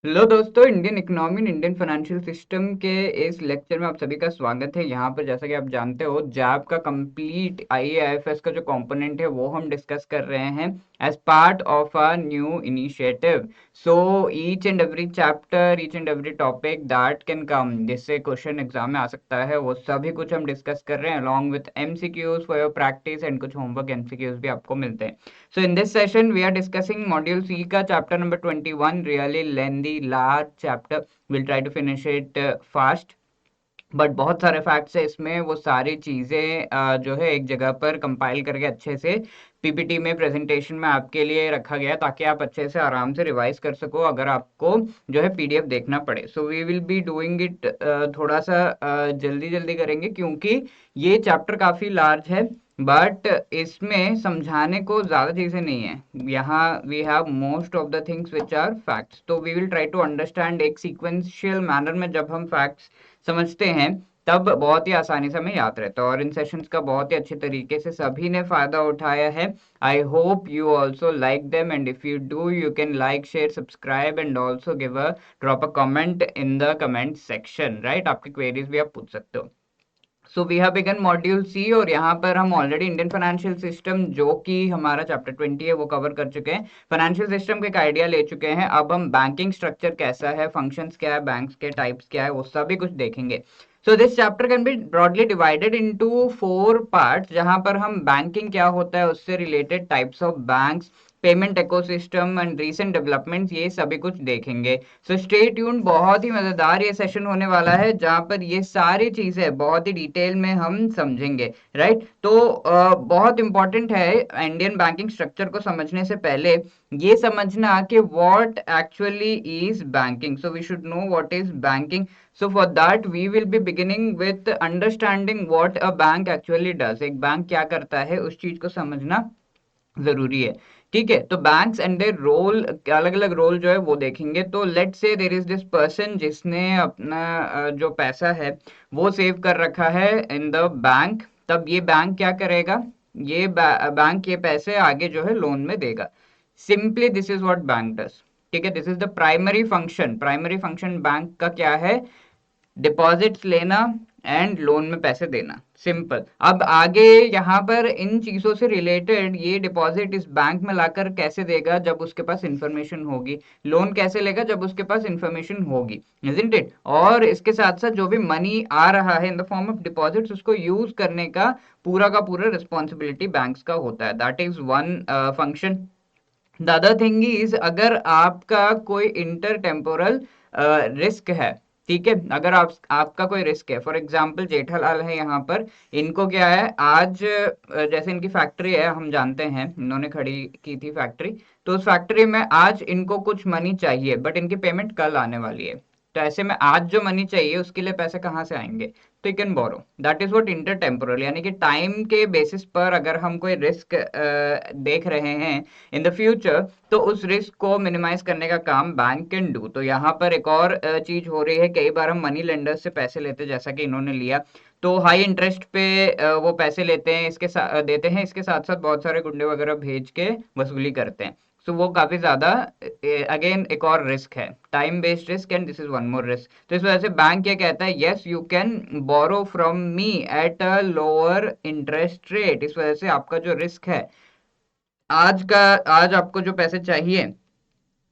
Hello दोस्तों, Indian economy and Indian financial system के इस लेक्चर में आप सभी का स्वागत है। यहाँ पर जैसा कि आप जानते हो, जैब का कंप्लीट आईएएफएस का जो कंपोनेंट है वो हम डिस्कस कर रहे हैं as part of a new initiative. So each and every chapter, each and every topic that can come, जिससे क्वेश्चन एग्जाम में आ सकता है, वो सभी कुछ हम डिस्कस कर रहे हैं along with MCQs for your practice, and कुछ होमवर्क एमसीक्यूज भी आपको मिलते हैं। So in this session, we are discussing module C का chapter number 21, really lengthy, large chapter. We'll try to finish it fast. But बहुत सारे facts है इसमें, वो सारी चीज़ें जो है एक जगह पर कंपाइल करके अच्छे से पीपीटी में, प्रेजेंटेशन में आपके लिए रखा गया है, ताकि आप अच्छे से आराम से रिवाइज कर सको अगर आपको जो है पीडीएफ देखना पड़े। So we will be doing it थोड़ा सा जल्दी जल्दी करेंगे, क्योंकि ये चैप्टर काफ़ी लार्ज है, बट इसमें समझाने को ज़्यादा चीज़ें नहीं है। यहाँ we have most of the things which are facts, तो we will try to understand एक सीक्वेंशियल मैनर में। जब हम फैक्ट्स समझते हैं तब बहुत ही आसानी से हमें याद रहता है, और इन सेशंस का बहुत ही अच्छे तरीके से सभी ने फायदा उठाया है। I hope you also like them, and if you do, you can like, share, subscribe, and also give a drop a comment in the comment section, right. आपकी क्वेरीज भी आप पूछ सकते हो। So we have begun module C, और यहाँ पर हम ऑलरेडी इंडियन फाइनेंशियल सिस्टम, जो कि हमारा चैप्टर 20 है, वो कवर कर चुके हैं। फाइनेंशियल सिस्टम का एक आइडिया ले चुके हैं। अब हम बैंकिंग स्ट्रक्चर कैसा है, फंक्शंस क्या है, बैंक्स के टाइप्स क्या है, वो सभी कुछ देखेंगे। So this chapter can be broadly divided into 4 parts, जहां पर हम बैंकिंग क्या होता है उससे related types of banks, payment ecosystem and recent developments, ये सभी कुछ देखेंगे। सो स्टे ट्यून, बहुत ही मजेदार ये सेशन होने वाला है, जहां पर ये सारी चीजें बहुत ही डिटेल में हम समझेंगे, राइट। तो बहुत इंपॉर्टेंट है इंडियन बैंकिंग स्ट्रक्चर को समझने से पहले ये समझना कि what actually is banking. So we should know what is banking. So for that we will be beginning with understanding what a bank actually does. एक बैंक क्या करता है, उस चीज को समझना जरूरी है। ठीक है, तो बैंक्स एंड देयर रोल, अलग अलग रोल जो है वो देखेंगे। तो let's say there is this person जिसने अपना जो पैसा है वो सेव कर रखा है इन द बैंक। तब ये बैंक क्या करेगा, ये बैंक ये पैसे आगे जो है लोन में देगा। Simply this is what bank does. ठीक है, this is the primary function. Primary function bank का क्या है? डिपॉजिट्स लेना एंड लोन में पैसे देना, सिंपल। अब आगे यहाँ पर इन चीजों से रिलेटेड, ये डिपॉजिट इस बैंक में लाकर कैसे देगा, जब उसके पास इंफॉर्मेशन होगी। लोन कैसे लेगा, जब उसके पास इंफॉर्मेशन होगी, इजंट इट। और इसके साथ साथ जो भी मनी आ रहा है इन द फॉर्म ऑफ डिपॉजिट्स, उसको यूज करने का पूरा रिस्पॉन्सिबिलिटी बैंक्स का होता है। That is one function. The other thing is, अगर आपका कोई इंटर टेम्पोरल रिस्क है, ठीक है, अगर आपका कोई रिस्क है, फॉर एग्जांपल जेठालाल है यहाँ पर, इनको क्या है आज, जैसे इनकी फैक्ट्री है, हम जानते हैं इन्होंने खड़ी की थी फैक्ट्री, तो उस फैक्ट्री में आज इनको कुछ मनी चाहिए, बट इनकी पेमेंट कल आने वाली है। तो ऐसे में आज जो मनी चाहिए उसके लिए पैसे कहाँ से आएंगे? तो you can borrow. That is what inter temporal, यानी कि टाइम के बेसिस पर अगर हम कोई रिस्क देख रहे हैं इन द फ्यूचर, तो उस रिस्क को मिनिमाइज करने का काम बैंक कैन डू। तो यहाँ पर एक और चीज हो रही है, कई बार हम मनी लेंडर से पैसे लेते हैं, जैसा कि इन्होंने लिया, तो हाई इंटरेस्ट पे वो पैसे लेते हैं, इसके साथ देते हैं, इसके साथ साथ बहुत सारे गुंडे वगैरह भेज के वसूली करते हैं। सो वो काफी ज्यादा, अगेन एक और रिस्क है, time based risk, and this is one more risk. तो इस वजह से बैंक ये कहता है, yes you can borrow from me at a lower interest rate. इस वजह से आपका जो रिस्क है, आज आपको जो पैसे चाहिए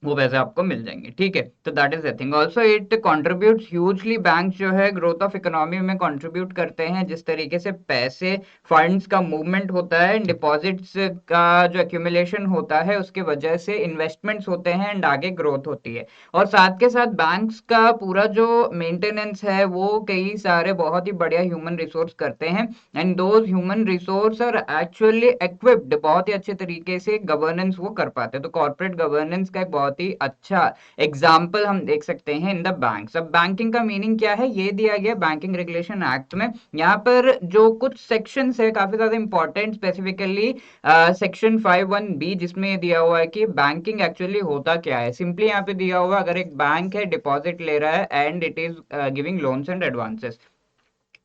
वो पैसे आपको मिल जाएंगे। ठीक है, तो that is the thing. Also it contributes hugely, bank जो है ग्रोथ ऑफ इकोनॉमी में कंट्रीब्यूट करते हैं। जिस तरीके से पैसे, फंड्स का मूवमेंट होता है, डिपॉजिट्स का जो एक्यूमुलेशन होता है, उसके वजह से इन्वेस्टमेंट्स होते हैं एंड आगे ग्रोथ होती है। और साथ के साथ बैंक्स का पूरा जो मेंटेनेंस है, वो कई सारे बहुत ही बढ़िया ह्यूमन रिसोर्स करते हैं, and those human resource are actually equipped, बहुत ही अच्छे तरीके से गवर्नेंस वो कर पाते हैं। तो कॉर्पोरेट गवर्नेंस का एक बहुत ही अच्छा एग्जाम्पल हम देख सकते हैं इन द बैंक्स। अब बैंकिंग का मीनिंग क्या है, ये दिया गया बैंकिंग रेगुलेशन एक्ट में। यहाँ पर जो कुछ सेक्शंस है काफी ज्यादा इंपॉर्टेंट, स्पेसिफिकली सेक्शन 51B, जिसमें ये दिया हुआ है कि बैंकिंग एक्चुअली होता क्या है। सिंपली यहाँ पे दिया हुआ, अगर एक बैंक है, डिपॉजिट ले रहा है and it is giving loans and advances,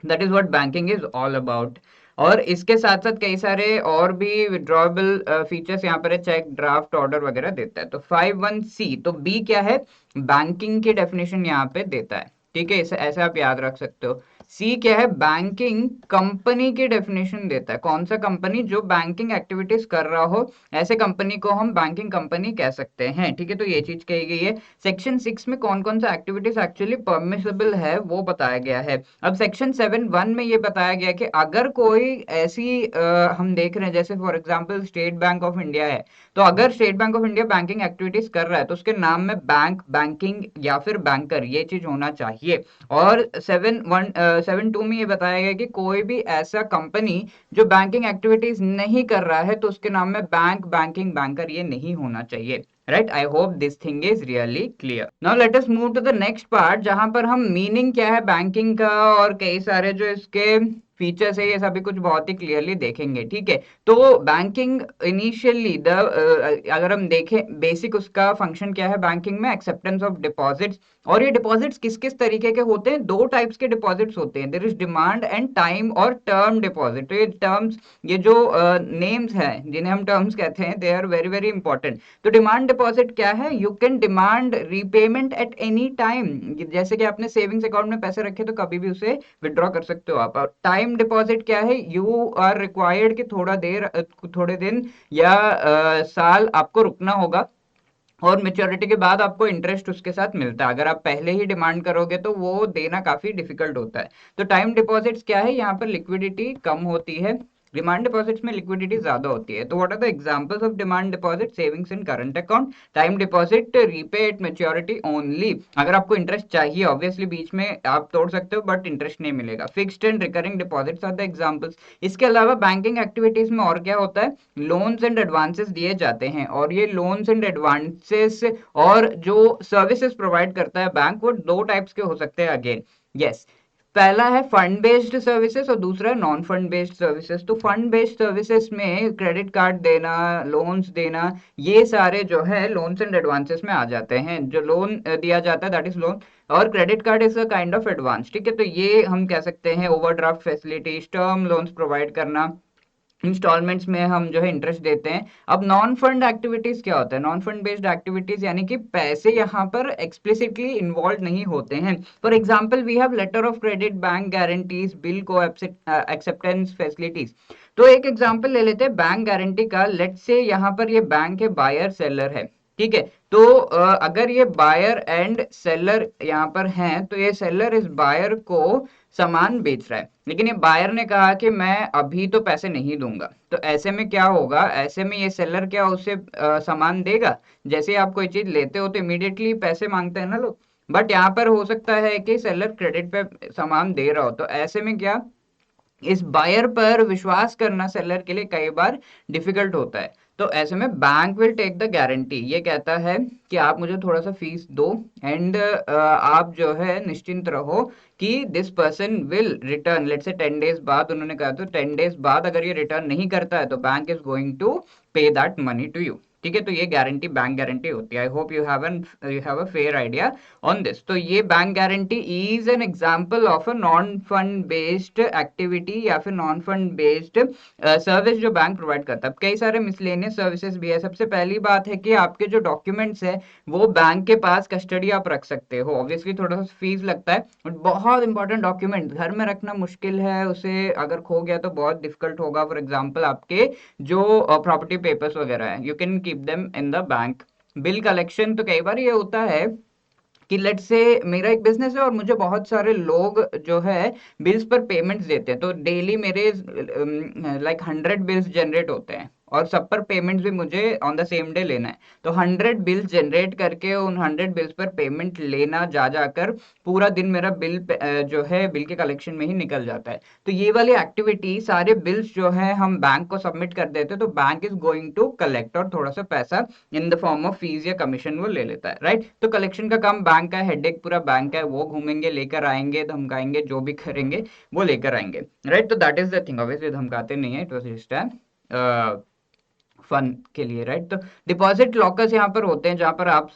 that is what banking is all about. और इसके साथ साथ कई सारे और भी विड्रॉएबल फीचर्स यहाँ पर है, चेक, ड्राफ्ट, ऑर्डर वगैरह देता है। तो 51C, तो बी क्या है, बैंकिंग की डेफिनेशन यहाँ पे देता है, ठीक है, इसे ऐसे आप याद रख सकते हो। सी क्या है, बैंकिंग कंपनी की डेफिनेशन देता है, कौन सा कंपनी जो बैंकिंग एक्टिविटीज कर रहा हो, ऐसे कंपनी को हम बैंकिंग कंपनी कह सकते हैं, ठीक है। तो ये चीज कही गई है। सेक्शन 6 में कौन कौन सा एक्टिविटीज एक्चुअली परमिसिबल है वो बताया गया है। अब सेक्शन 7(1) में ये बताया गया कि अगर कोई ऐसी हम देख रहे हैं, जैसे for example state bank of India है, तो अगर state bank of India banking activities कर रहा है तो उसके नाम में बैंक, बैंकिंग या फिर बैंकर ये चीज होना चाहिए। और 7(2) में ये बताया गया कि कोई भी ऐसा कंपनी जो बैंकिंग एक्टिविटीज नहीं कर रहा है तो उसके नाम में बैंक, बैंकिंग, बैंकर ये नहीं होना चाहिए। Right, I hope this thing is really clear. Now let us move to the next part, जहां पर हम मीनिंग क्या है बैंकिंग का और कई सारे जो इसके फीचर्स है ये सभी कुछ बहुत ही क्लियरली देखेंगे, ठीक है। तो बैंकिंग इनिशियली द अगर हम देखें बेसिक उसका फंक्शन क्या है बैंकिंग में, एक्सेप्टेंस ऑफ डिपॉजिट्स। और ये डिपॉजिट्स किस किस तरीके के होते हैं, दो टाइप्स के डिपॉजिट्स होते हैं, there is demand and time और टर्म डिपॉजिट। तो ये टर्म्स, ये जो नेम्स हैं जिन्हें हम टर्म्स कहते हैं, they are very very important. तो डिमांड डिपॉजिट क्या है, you can demand repayment at any time, जैसे कि आपने सेविंग्स अकाउंट में पैसे रखे तो कभी भी उसे विड्रॉ कर सकते हो आप। और टाइम डिपॉजिट क्या है, यू आर रिक्वायर्ड कि थोड़े दिन या साल आपको रुकना होगा और मेच्योरिटी के बाद आपको इंटरेस्ट उसके साथ मिलता है। अगर आप पहले ही डिमांड करोगे तो वो देना काफी डिफिकल्ट होता है। तो टाइम डिपॉजिट्स क्या है, यहाँ पर लिक्विडिटी कम होती है, डिमांड डिपॉजिट्स में लिक्विडिटी ज्यादा होती है। तो what are the examples of demand deposit, savings in current account, time deposit repay at maturity only, अगर आपको इंटरेस्ट चाहिए ऑब्वियसली बीच में आप तोड़ सकते हो बट इंटरेस्ट नहीं मिलेगा। Fixed and recurring deposits are the examples. इसके अलावा बैंकिंग एक्टिविटीज में और क्या होता है, लोन्स एंड एडवांसेस दिए जाते हैं, और ये लोन्स एंड एडवांसेस और जो सर्विसेज प्रोवाइड करता है बैंक वो दो टाइप्स के हो सकते हैं अगेन। यस, पहला है फंड बेस्ड सर्विसेज और दूसरा है नॉन फंड बेस्ड सर्विसेज। तो फंड बेस्ड सर्विसेज में क्रेडिट कार्ड देना, लोन्स देना, ये सारे जो है लोन्स एंड एडवांसेस में आ जाते हैं। जो लोन दिया जाता है दैट इज लोन, और credit card is a kind of advance, ठीक है। तो ये हम कह सकते हैं overdraft facilities, term loans provide करना, इंस्टॉलमेंट्स में हम जो है इंटरेस्ट देते हैं। अब नॉन फंड एक्टिविटीज क्या होता है, नॉन फंड बेस्ड एक्टिविटीज यानी कि पैसे यहाँ पर एक्सप्लिसिटली इन्वॉल्व नहीं होते हैं। For example we have letter of credit, bank guarantees, bill को एक्सेप्टेंस फैसिलिटीज। तो एक एग्जांपल ले लेते हैं बैंक गारंटी का। लेट्स से यहाँ पर ये बैंक है, बायर सेलर है, ठीक है। तो अगर ये बायर एंड सेलर यहाँ पर हैं तो ये सेलर इस बायर को सामान बेच रहा है, लेकिन ये बायर ने कहा कि मैं अभी तो पैसे नहीं दूंगा। तो ऐसे में क्या होगा, ऐसे में ये सेलर क्या उसे सामान देगा। जैसे आप कोई चीज लेते हो तो इमीडिएटली पैसे मांगते हैं ना लोग, बट यहाँ पर हो सकता है कि सेलर क्रेडिट पे सामान दे रहा हो, तो ऐसे में क्या, इस बायर पर विश्वास करना सेलर के लिए कई बार डिफिकल्ट होता है। तो ऐसे में bank will take the guarantee, ये कहता है कि आप मुझे थोड़ा सा फीस दो एंड आप जो है निश्चिंत रहो कि this person will return, let's say 10 days बाद उन्होंने कहा, तो 10 डेज बाद अगर ये रिटर्न नहीं करता है तो बैंक इज गोइंग टू पे दैट मनी टू यू, ठीक है। तो ये गारंटी बैंक गारंटी होती है। I hope you have a fair idea on this. तो ये bank guarantee is an example of a non fund based activity या फिर नॉन फंड बेस्ड सर्विस जो बैंक प्रोवाइड करता है। कई सारे मिसलेनियस सर्विसेज भी है। सबसे पहली बात है कि आपके जो डॉक्यूमेंट्स है वो बैंक के पास कस्टडी आप रख सकते हो, ऑब्वियसली थोड़ा सा फीस लगता है, बट बहुत इंपॉर्टेंट डॉक्यूमेंट घर में रखना मुश्किल है, उसे अगर खो गया तो बहुत डिफिकल्ट होगा। फॉर एग्जाम्पल आपके जो प्रॉपर्टी पेपर्स वगैरह है, you can keep them in the bank. Bill collection, तो कई बार ये होता है कि लेट से मेरा एक बिजनेस है और मुझे बहुत सारे लोग जो है बिल्स पर पेमेंट्स देते हैं, तो डेली मेरे लाइक 100 बिल्स जनरेट होते हैं और सब पर पेमेंट्स भी मुझे ऑन द सेम डे लेना है। तो 100 बिल्स जनरेट करके उन 100 बिल्स पर पेमेंट लेना जा जाकर पूरा दिन मेरा जो है बिल के कलेक्शन में ही निकल जाता है। तो ये वाली एक्टिविटी, सारे बिल्स जो है हम बैंक को सबमिट कर देते हैं तो bank is going to collect और थोड़ा सा पैसा in the form of fees या कमीशन वो ले लेता है, राइट। तो कलेक्शन का काम बैंक का, हेडेक पूरा बैंक का है, वो घूमेंगे, लेकर आएंगे, धमकाएंगे, जो भी करेंगे वो लेकर आएंगे, राइट। तो that is the thing, obviously धमकाते नहीं है, इट वाज जस्ट फन के लिए, राइट। तो डिपॉजिट लॉकर्स यहाँ पर होते हैं जहां पर आप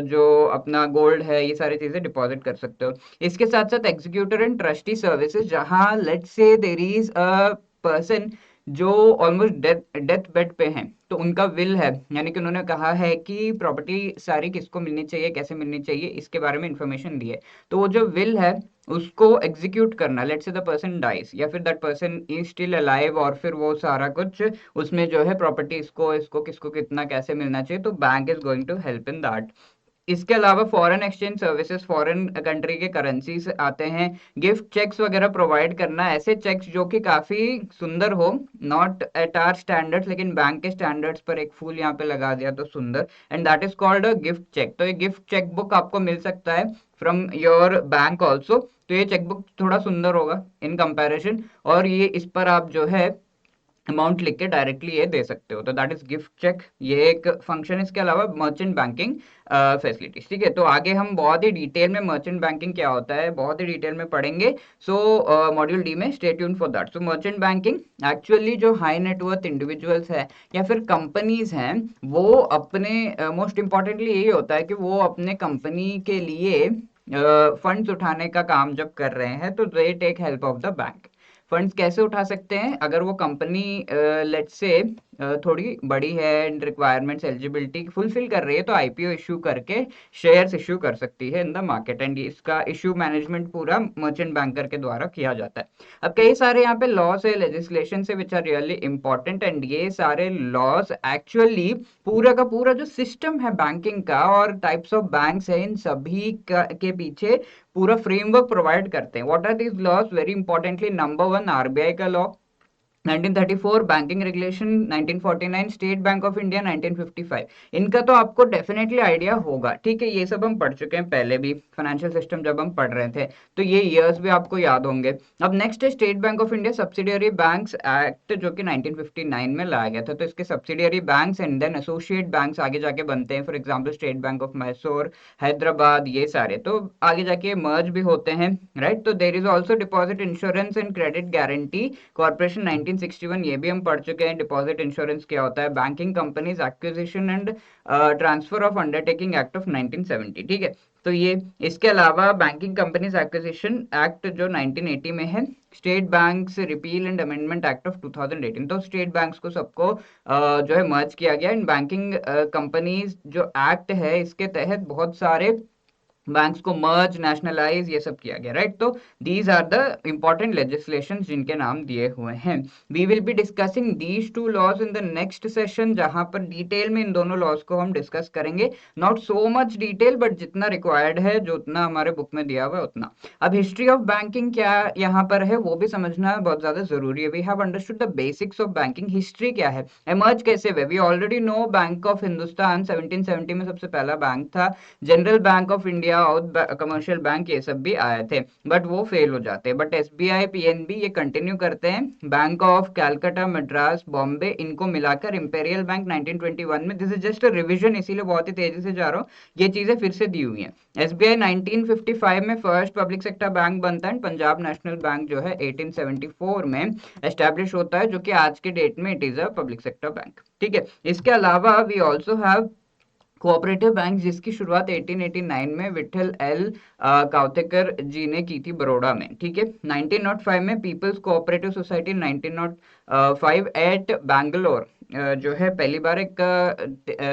जो अपना गोल्ड है ये सारी चीजें डिपॉजिट कर सकते हो। इसके साथ साथ एग्जीक्यूटर एंड ट्रस्टी सर्विसेज, जहां let's say there is a person जो ऑलमोस्ट डेथ बेड पे हैं, तो उनका विल है, यानी कि उन्होंने कहा है कि प्रॉपर्टी सारी किसको मिलनी चाहिए, कैसे मिलनी चाहिए, इसके बारे में इंफॉर्मेशन दी है। तो वो जो विल है उसको एग्जीक्यूट करना, let's say the person dice या फिर that person is still alive, और फिर वो सारा कुछ उसमें जो है प्रॉपर्टी इसको इसको किसको कितना कैसे मिलना चाहिए, तो bank is going to help in that. इसके अलावा foreign exchange services, foreign country के करेंसीज आते हैं, गिफ्ट चेक्स वगैरह प्रोवाइड करना, ऐसे चेक्स जो कि काफी सुंदर हो, नॉट एट आर स्टैंडर्ड्स लेकिन बैंक के स्टैंडर्ड्स पर, एक फूल यहाँ पे लगा दिया तो सुंदर, and that is called a gift cheque. तो ये गिफ्ट चेक बुक आपको मिल सकता है फ्रॉम योर बैंक ऑल्सो। तो ये चेक बुक थोड़ा सुंदर होगा इन कंपैरिजन, और ये इस पर आप जो है अमाउंट लिख के डायरेक्टली ये दे सकते हो, तो दैट इज गिफ्ट चेक, ये एक फंक्शन। इसके अलावा मर्चेंट बैंकिंग फैसिलिटीज, ठीक है। तो आगे हम बहुत ही डिटेल में मर्चेंट बैंकिंग क्या होता है बहुत ही डिटेल में पढ़ेंगे, सो मॉड्यूल डी में stay tune for that. So merchant banking actually जो हाई नेटवर्थ इंडिविजुअल्स है या फिर कंपनीज हैं, वो अपने मोस्ट इंपॉर्टेंटली यही होता है कि वो अपने कंपनी के लिए फंड्स उठाने का काम जब कर रहे हैं, तो they take help of the bank. Funds कैसे उठा सकते हैं, अगर वो कंपनी लेट्स से थोड़ी बड़ी है एंड रिक्वायरमेंट्स एलिजिबिलिटी फुलफिल कर रही है, तो आईपीओ इश्यू करके शेयर्स इश्यू कर सकती है इन द मार्केट, एंड इसका इश्यू मैनेजमेंट पूरा मर्चेंट बैंकर के द्वारा किया जाता है। अब कई सारे यहाँ पे लॉस है, लेजिस्लेशन से which are really important, and ये सारे लॉस एक्चुअली पूरा का पूरा जो सिस्टम है बैंकिंग का और टाइप्स ऑफ बैंक्स है, इन सभी के पीछे पूरा फ्रेमवर्क प्रोवाइड करते हैं। What are these laws, very importantly number one RBI का law, 1934 banking regulation, 1949 state bank of India, 1955। इनका तो आपको डेफिनेटली आइडिया होगा, ठीक है, ये सब हम पढ़ चुके हैं पहले भी, फाइनेंशियल सिस्टम जब हम पढ़ रहे थे, तो ये ईयर्स भी आपको याद होंगे। अब नेक्स्ट है State bank of India subsidiary banks act, जो कि 1959 में लाया गया था। तो इसके subsidiary banks and then associate banks आगे जाके बनते हैं, for example State bank of Mysore, Hyderabad, ये सारे तो आगे जाके मर्ज भी होते हैं, राइट। तो there is also deposit insurance and credit guarantee corporation 1961, ये भी हम पढ़ चुके हैं, डिपॉजिट इंश्योरेंस क्या होता है। Banking companies acquisition and transfer of undertaking act of 1970, ठीक है। तो ये इसके अलावा बैंकिंग कंपनीज एक्विजिशन एक्ट जो 1980 में है, state banks repeal and amendment act of 2018। तो स्टेट बैंक्स को सबको जो है मर्ज किया गया। इन बैंकिंग कंपनीज जो एक्ट है, इसके तहत बहुत सारे बैंक्स को मर्ज, नेशनलाइज, ये सब किया गया, राइट। तो these are the important legislation जिनके नाम दिए हुए हैं। We will be discussing these two laws in the next session, जहां पर डिटेल में इन दोनों लॉज को हम डिस्कस करेंगे, not so much detail but जितना रिक्वायर्ड है, जो उतना हमारे बुक में दिया हुआ है उतना। अब हिस्ट्री ऑफ बैंकिंग क्या यहाँ पर है वो भी समझना बहुत ज्यादा जरूरी है। We have understood the basics of banking, history क्या है, एमर्ज कैसे हुए, we already know Bank of Hindustan 1770 में सबसे पहला बैंक था, जनरल बैंक ऑफ इंडिया और कमर्शियल बैंक ये सब भी आए थे, बट वो फेल हो जाते हैं। बट एसबीआई, पीएनबी ये कंटिन्यू करते हैं। बैंक ऑफ कैलकाटा, मद्रास, बॉम्बे, इनको मिलाकर इंपेरियल बैंक 1921 में, this is just a revision, इसीलिए बहुत ही तेजी से जा रहा हूँ, ये चीजें फिर से दी हुई हैं। एसबीआई 1955 में फर्स्ट पब्लिक सेक्टर बैंक बनता है। पंजाब नेशनल बैंक जो है 1874 में एस्टेब्लिश होता है, जो कि आज के डेट में it is a public sector bank, ठीक है। इसके अलावा we also have cooperative bank, जिसकी शुरुआत 1889 में विठल एल काउथेकर जी ने की थी बड़ौदा में, ठीक है। 1905 में people's cooperative society, 1905 at Bangalore जो है पहली बार एक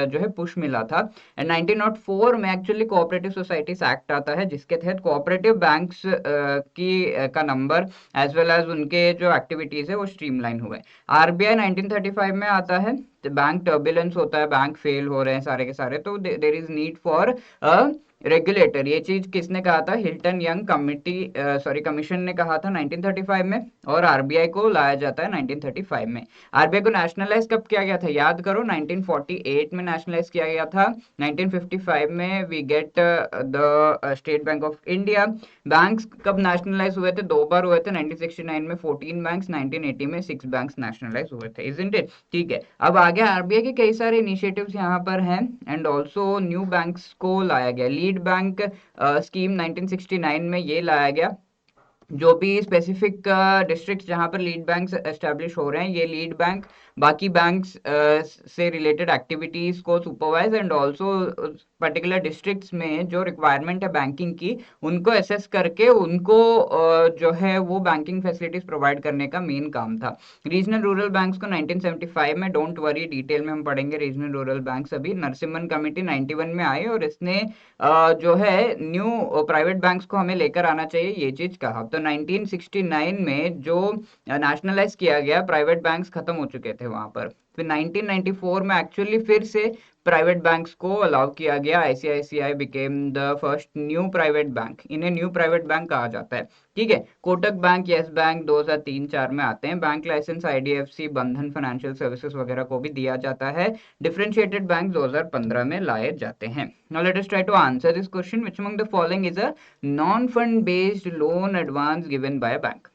जो है पुश मिला था। एंड 1904 में एक्चुअली कोऑपरेटिव सोसाइटीज एक्ट आता है, जिसके तहत कोऑपरेटिव बैंक्स की का नंबर एज वेल एज उनके जो एक्टिविटीज है वो स्ट्रीमलाइन हुए। आरबीआई 1935 में आता है, बैंक टर्बुलेंस होता है, बैंक फेल हो रहे हैं सारे के सारे, तो there is need for a regulator. ये चीज किसने कहा था, हिल्टन यंग कमिटी कमीशन ने कहा था 1935 में, और आरबीआई को लाया जाता है 1935 में। आरबीआई को नेशनलाइज कब किया गया था, याद करो, 1948 में नेशनलाइज किया गया था। 1955 में we get the State bank of India. Banks कब नेशनलाइज हुए थे, दो बार हुए थे, 1969 में 14 बैंक्स, 1980 में 6 बैंक्स नेशनलाइज हुए थे, इजंट इट, ठीक है। अब आगे आरबीआई के कई सारे इनिशिएटिव्स यहाँ पर हैं, एंड ऑल्सो न्यू बैंक्स को लाया गया। लीड बैंक स्कीम 1969 में ये लाया गया, जो भी स्पेसिफिक डिस्ट्रिक्ट जहां पर लीड बैंक एस्टेब्लिश हो रहे हैं, ये लीड बैंक बाकी बैंक्स से रिलेटेड एक्टिविटीज को supervise and also particular districts में जो रिक्वायरमेंट है बैंकिंग की, उनको असेस करके उनको जो है वो बैंकिंग फैसिलिटीज प्रोवाइड करने का मेन काम था। रीजनल रूरल बैंक्स को 1975 में, डोंट वरी डिटेल में हम पढ़ेंगे रीजनल रूरल बैंक्स अभी, नरसिम्हन कमेटी 91 में आई और इसने जो है न्यू प्राइवेट बैंक्स को हमें लेकर आना चाहिए, ये चीज कहा। तो 1969 में जो नेशनलाइज किया गया, प्राइवेट बैंक्स खत्म हो चुके थे वहां पर, फिर 1994 में एक्चुअली फिर से प्राइवेट बैंक्स को अलाउ किया गया। ICICI became the first new private bank, इन्हें न्यू प्राइवेट बैंक कहा जाता है। ठीक है, कोटक बैंक, यस बैंक 2003-4 में आते हैं। बैंक लाइसेंस आईडीएफसी, बंधन फाइनेंशियल सर्विसेज वगैरह को भी दिया जाता है। डिफरेंशिएटेड बैंक 2015 में लाए जाते हैं। Now let us try to answer this question, which among the following is a non fund based loan advance given by bank?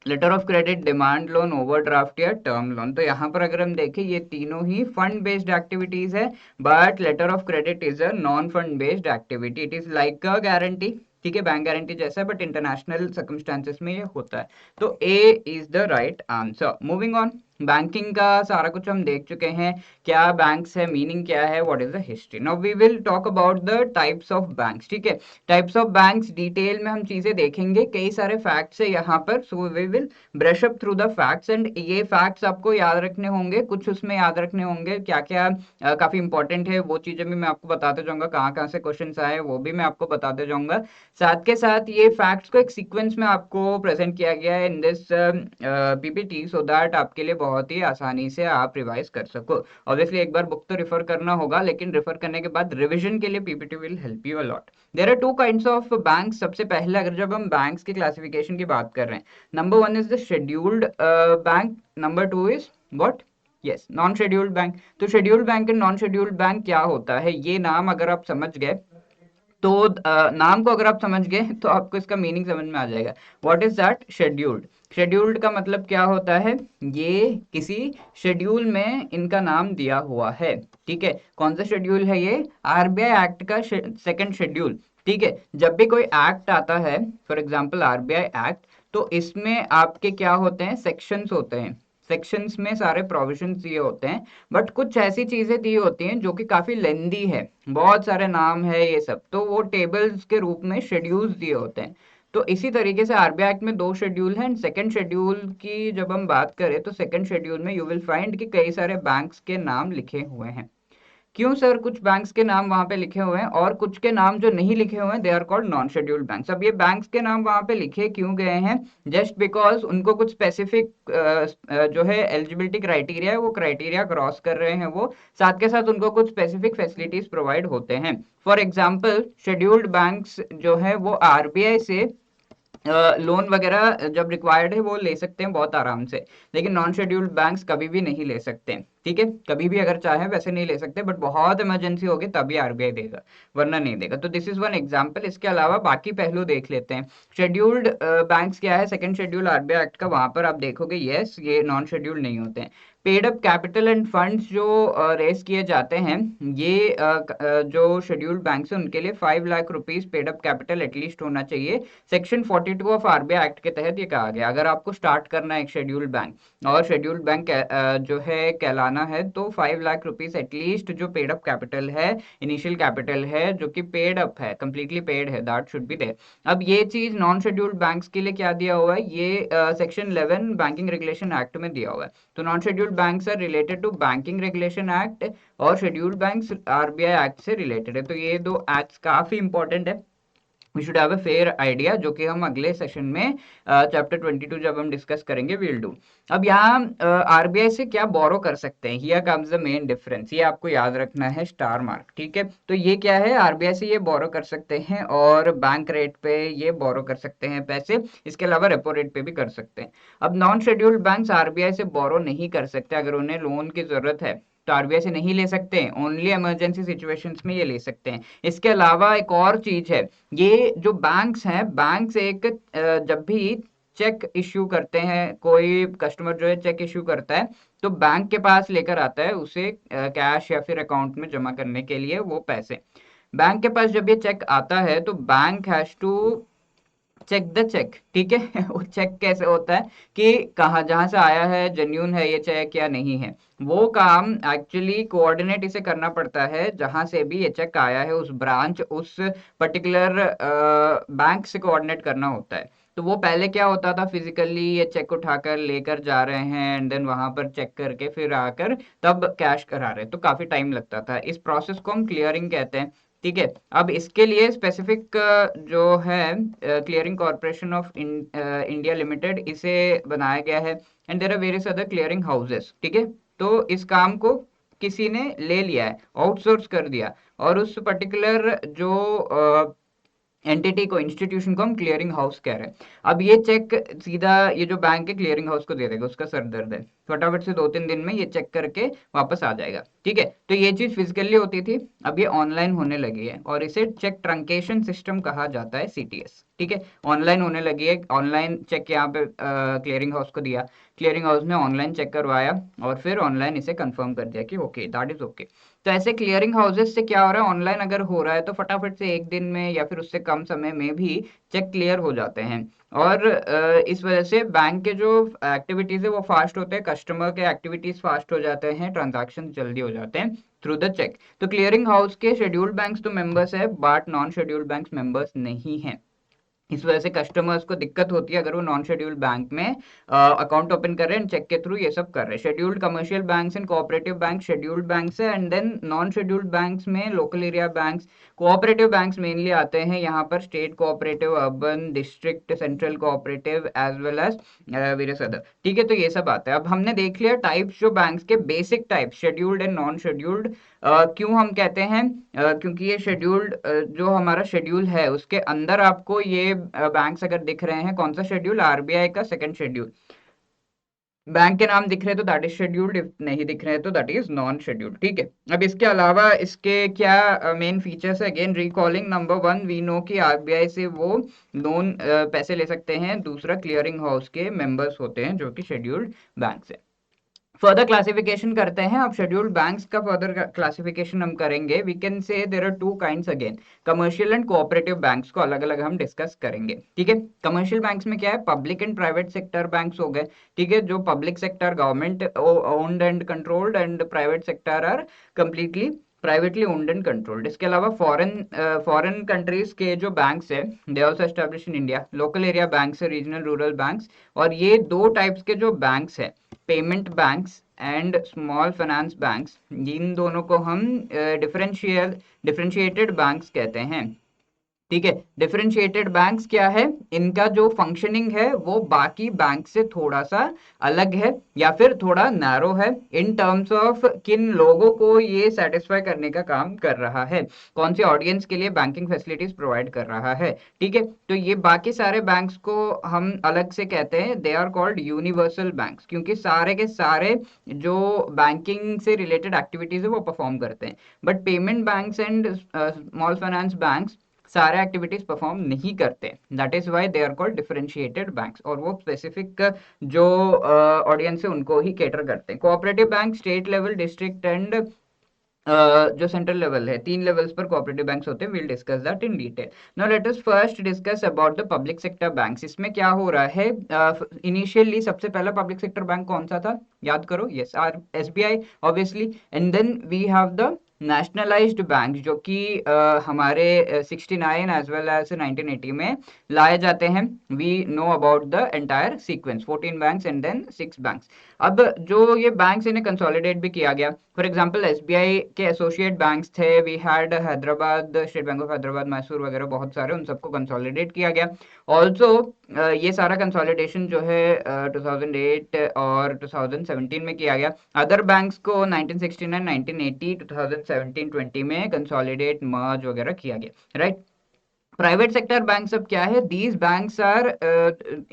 Letter of credit, demand loan, overdraft या टर्म लोन। तो यहाँ पर अगर हम देखें, ये तीनों ही फंड बेस्ड एक्टिविटीज है, but letter of credit is a non fund based activity, it is like a guarantee. ठीक है, बैंक गारंटी जैसा है, बट इंटरनेशनल सर्कमस्टांसेस में ये होता है। तो A is the right answer. Moving on, banking का सारा कुछ हम देख चुके हैं, क्या बैंक्स है, मीनिंग क्या है, what is the history. Now we will talk about the types of banks. ठीक है, टाइप्स ऑफ बैंक्स डिटेल में हम चीजें देखेंगे, कई सारे फैक्ट्स है यहाँ पर, so we will brush up through the facts and ये फैक्ट्स आपको याद रखने होंगे, कुछ उसमें याद रखने होंगे क्या क्या काफी इंपॉर्टेंट है, वो चीजें भी मैं आपको बताते जाऊंगा, कहाँ कहाँ से क्वेश्चंस आए वो भी मैं आपको बताते जाऊंगा। साथ के साथ ये फैक्ट्स को एक सीक्वेंस में आपको प्रेजेंट किया गया है in this PPT, so that आपके लिए बहुत ही आसानी से आप रिवाइज कर सको। ऑब्वियसली एक बार बुक तो रेफर करना होगा, लेकिन रेफर करने के बाद रिविजन के लिए PPT will help you a lot. There are two kinds of banks. सबसे पहले अगर जब हम बैंक्स की क्लासिफिकेशन की बात कर रहे हैं, number one is the scheduled bank, number two is what, yes, non scheduled bank. तो scheduled bank and non scheduled bank क्या होता है, ये नाम अगर आप समझ गए तो नाम को अगर आप समझ गए तो आपको इसका मीनिंग समझ में आ जाएगा। What is that scheduled? Scheduled का मतलब क्या होता है, ये किसी शेड्यूल में इनका नाम दिया हुआ है। ठीक है, कौन सा शेड्यूल है ये? आरबीआई एक्ट का सेकंड शेड्यूल। ठीक है, जब भी कोई एक्ट आता है, फॉर एग्जांपल आरबीआई एक्ट, तो इसमें आपके क्या होते हैं, सेक्शंस होते हैं। सेक्शंस में सारे प्रोविजंस दिए होते हैं, बट कुछ ऐसी चीजें दी होती हैं जो कि काफी लेंदी है, बहुत सारे नाम है ये सब, तो वो टेबल्स के रूप में शेड्यूल्स दिए होते हैं। तो इसी तरीके से आरबीआई एक्ट में दो शेड्यूल हैं। सेकंड शेड्यूल की जब हम बात करें, तो सेकंड शेड्यूल में यू विल फाइंड कि कई सारे बैंक्स के नाम लिखे हुए हैं। क्यों सर, कुछ बैंक्स के नाम वहां पे लिखे हुए हैं और कुछ के नाम जो नहीं लिखे हुए हैं, they are called non scheduled banks. अब ये बैंक्स के नाम वहां पे लिखे क्यों गए हैं? जस्ट बिकॉज उनको कुछ स्पेसिफिक जो है एलिजिबिलिटी क्राइटेरिया है, वो क्राइटेरिया क्रॉस कर रहे हैं वो, साथ के साथ उनको कुछ स्पेसिफिक फैसिलिटीज प्रोवाइड होते हैं। फॉर एग्जाम्पल, शेड्यूल्ड बैंक्स जो है वो आरबीआई से लोन वगैरह जब रिक्वायर्ड है वो ले सकते हैं बहुत आराम से, लेकिन नॉन शेड्यूल्ड बैंक्स कभी भी नहीं ले सकते। ठीक है, कभी भी अगर चाहे वैसे नहीं ले सकते, बट बहुत इमरजेंसी होगी तभी आरबीआई देगा, वरना नहीं देगा। तो दिस इज वन एग्जांपल। इसके अलावा बाकी पहलू देख लेते हैं। शेड्यूल्ड बैंक्स क्या है, सेकंड शेड्यूल आरबीआई एक्ट का, वहां पर आप देखोगे यस, ये नॉन शेड्यूल्ड नहीं होते हैं। Paid up capital end funds जो रेस किए जाते हैं, ये जो शेड्यूल्ड बैंक्स हैं उनके लिए 5 lakh rupees paid up capital at least होना चाहिए। सेक्शन 42 ऑफ आरबीआई एक्ट के तहत ये कहा गया, अगर आपको स्टार्ट करना है एक शेड्यूल्ड बैंक और शेड्यूल्ड बैंक जो है कहलाना है, तो 5 लाख रुपीज एटलीस्ट जो पेड अप कैपिटल है, इनिशियल कैपिटल है, जो कि पेड अप है, कंप्लीटली पेड है, दैट शुड बी देयर। अब ये चीज नॉन शेड्यूल्ड बैंक्स के लिए क्या दिया हुआ है, ये सेक्शन 11 बैंकिंग रेगुलेशन एक्ट में दिया हुआ है। तो non scheduled banks are related to banking regulation act और शेड्यूल्ड बैंक्स आरबीआई एक्ट से रिलेटेड है। तो ये दो एक्ट्स काफी इंपॉर्टेंट है, we should have a fair idea, जो कि हम अगले सेशन में चैप्टर 22 जब हम डिस्कस करेंगे विल डू। अब यहाँ आरबीआई से क्या बोरो कर सकते हैं, here comes the main difference, ये आपको याद रखना है, स्टार मार्क। ठीक है, तो ये क्या है, आरबीआई से ये बोरो कर सकते हैं और बैंक रेट पे ये बोरो कर सकते हैं पैसे, इसके अलावा रेपो रेट पे भी कर सकते हैं। अब नॉन शेड्यूल्ड बैंक्स आरबीआई से बोरो नहीं कर सकते, अगर उन्हें लोन की जरूरत है तो आरबीआई से नहीं ले सकते, ओनली इमरजेंसी सिचुएशंस में ये ले सकते हैं। इसके अलावा एक और चीज है, ये जो बैंक्स हैं, बैंक्स एक जब भी चेक इश्यू करते हैं, कोई कस्टमर जो है चेक इश्यू करता है, तो बैंक के पास लेकर आता है उसे कैश या फिर अकाउंट में जमा करने के लिए वो पैसे। बैंक के पास जब ये चेक आता है तो bank has to check the cheque, ठीक है। वो चेक कैसे होता है कि कहाँ जहां से आया है, जेन्यून है ये चेक या नहीं है, वो काम एक्चुअली कोऑर्डिनेट इसे करना पड़ता है। जहां से भी ये चेक आया है, उस ब्रांच, उस पर्टिकुलर बैंक से कोऑर्डिनेट करना होता है। तो वो पहले क्या होता था, फिजिकली ये चेक उठाकर लेकर जा रहे हैं एंड देन वहां पर चेक करके फिर आकर तब कैश करा रहे हैं, तो काफी टाइम लगता था। इस प्रोसेस को हम क्लियरिंग कहते हैं, ठीक है। अब इसके लिए स्पेसिफिक जो है Clearing Corporation of India Limited, इसे बनाया गया है and there are various other clearing houses, ठीक है। तो इस काम को किसी ने ले लिया है, आउटसोर्स कर दिया, और उस पर्टिकुलर जो एंटिटी को, इंस्टीट्यूशन को हम क्लियरिंग हाउस कह रहे हैं। अब ये चेक सीधा ये जो बैंक है क्लियरिंग हाउस को दे देगा, उसका सर दर्द है, फटाफट से 2-3 दिन में ये चेक करके वापस आ जाएगा, ठीक है। तो ये चीज फिजिकली होती थी, अब ये ऑनलाइन होने लगी है और इसे चेक ट्रंकेशन सिस्टम कहा जाता है, सीटीएस, ठीक है। ऑनलाइन होने लगी है, ऑनलाइन चेक यहाँ पे क्लियरिंग हाउस को दिया, क्लियरिंग हाउस ने ऑनलाइन चेक करवाया और फिर ऑनलाइन इसे कंफर्म कर दिया कि ओके, दैट इज ओके। तो ऐसे क्लियरिंग हाउसेस से क्या हो रहा है, ऑनलाइन अगर हो रहा है तो फटाफट से 1 दिन में या फिर उससे कम समय में भी चेक क्लियर हो जाते हैं। और इस वजह से बैंक के जो एक्टिविटीज है वो फास्ट होते हैं, कस्टमर के एक्टिविटीज फास्ट हो जाते हैं, ट्रांजैक्शन जल्दी हो जाते हैं थ्रू द चेक। तो क्लियरिंग हाउस के शेड्यूल्ड बैंक्स तो मेंबर्स है, but non scheduled banks members नहीं है। इस वजह से कस्टमर्स को दिक्कत होती है अगर वो नॉन शेड्यूल्ड बैंक में अकाउंट ओपन कर रहे हैं, चेक के थ्रू ये सब कर रहे हैं। Scheduled commercial banks and cooperative bank scheduled banks है, and then non scheduled banks में local area banks, cooperative banks mainly आते हैं यहाँ पर, state cooperative, urban, district, central cooperative as well as various other, ठीक है। तो ये सब आता है। अब हमने देख लिया टाइप्स, जो बैंक्स के basic type, scheduled and non scheduled. क्यों हम कहते हैं, क्योंकि ये शेड्यूल्ड, जो हमारा शेड्यूल है उसके अंदर आपको ये बैंक्स अगर दिख रहे हैं, कौन सा शेड्यूल, आरबीआई का सेकंड शेड्यूल, बैंक के नाम दिख रहे हैं तो दैट इज शेड्यूल्ड, इफ नहीं दिख रहे हैं तो दैट इज नॉन शेड्यूल्ड, ठीक है। अब इसके अलावा इसके क्या मेन फीचर्स है, again recalling, number 1 we know कि आरबीआई से वो लोन पैसे ले सकते हैं, दूसरा क्लियरिंग हाउस के मेंबर्स होते हैं जो कि शेड्यूल्ड बैंक्स है। फर्दर क्लासिफिकेशन करते हैं, अब शेड्यूल्ड बैंक्स का फर्दर क्लासिफिकेशन हम करेंगे। We can say there are 2 kinds again, commercial and cooperative banks को अलग अलग हम डिस्कस करेंगे, ठीक है। कमर्शियल बैंक्स में क्या है, public and private sector banks हो गए, ठीक है। जो public sector government owned and controlled, and private sector are completely privately owned and controlled. इसके अलावा फॉरेन कंट्रीज के जो बैंक्स है, they also establish in India, local area banks है, रीजनल रूरल बैंक्स। और ये 2 टाइप्स के जो बैंक्स है, payment banks and small finance banks, इन दोनों को हम डिफरेंशिएटेड बैंक्स कहते हैं, ठीक है। डिफरेंशिएटेड बैंक्स क्या है, इनका जो फंक्शनिंग है वो बाकी बैंक से थोड़ा सा अलग है या फिर थोड़ा नैरो है, इन टर्म्स ऑफ किन लोगों को ये सेटिस्फाई करने का काम कर रहा है, कौन सी ऑडियंस के लिए बैंकिंग फैसिलिटीज प्रोवाइड कर रहा है, ठीक है। तो ये बाकी सारे बैंक्स को हम अलग से कहते हैं, they are called universal banks, क्योंकि सारे के सारे जो बैंकिंग से रिलेटेड एक्टिविटीज है वो परफॉर्म करते हैं। But payment banks and small finance banks सारे एक्टिविटीज परफॉर्म नहीं करते, that is why they are called differentiated banks, और वो स्पेसिफिक जो ऑडियंस है उनको ही कैटर करते हैं। Cooperative bank state level, district and जो सेंट्रल लेवल है, 3 लेवल्स पर कोऑपरेटिव बैंक्स होते हैं, will discuss that in detail. Now let us first discuss about the public sector banks. इसमें क्या हो रहा है, इनिशियली सबसे पहला पब्लिक सेक्टर बैंक कौन सा था, याद करो, yes, our SBI obviously. And then we have the nationalised bank, जो कि हमारे 69 एज वेल एज 1980 में लाए जाते हैं। We know about the entire sequence, 14 banks and then 6 banks. अब जो ये बैंक्स, इन्हें कंसोलिडेट भी किया गया। फॉर एग्जांपल एसबीआई के एसोसिएट बैंक्स थे, we had Hyderabad, State bank of Hyderabad, Mysore वगैरह बहुत सारे, उन सबको कंसोलिडेट किया गया। ऑल्सो ये सारा कंसोलिडेशन जो है 2008 और 2017 में किया गया। अदर बैंक्स को 1969, 1980, 2017, 20 में कंसोलिडेट, मर्ज वगैरह किया गया, राइट। प्राइवेट सेक्टर बैंक सब क्या है, दीज बैंक्स आर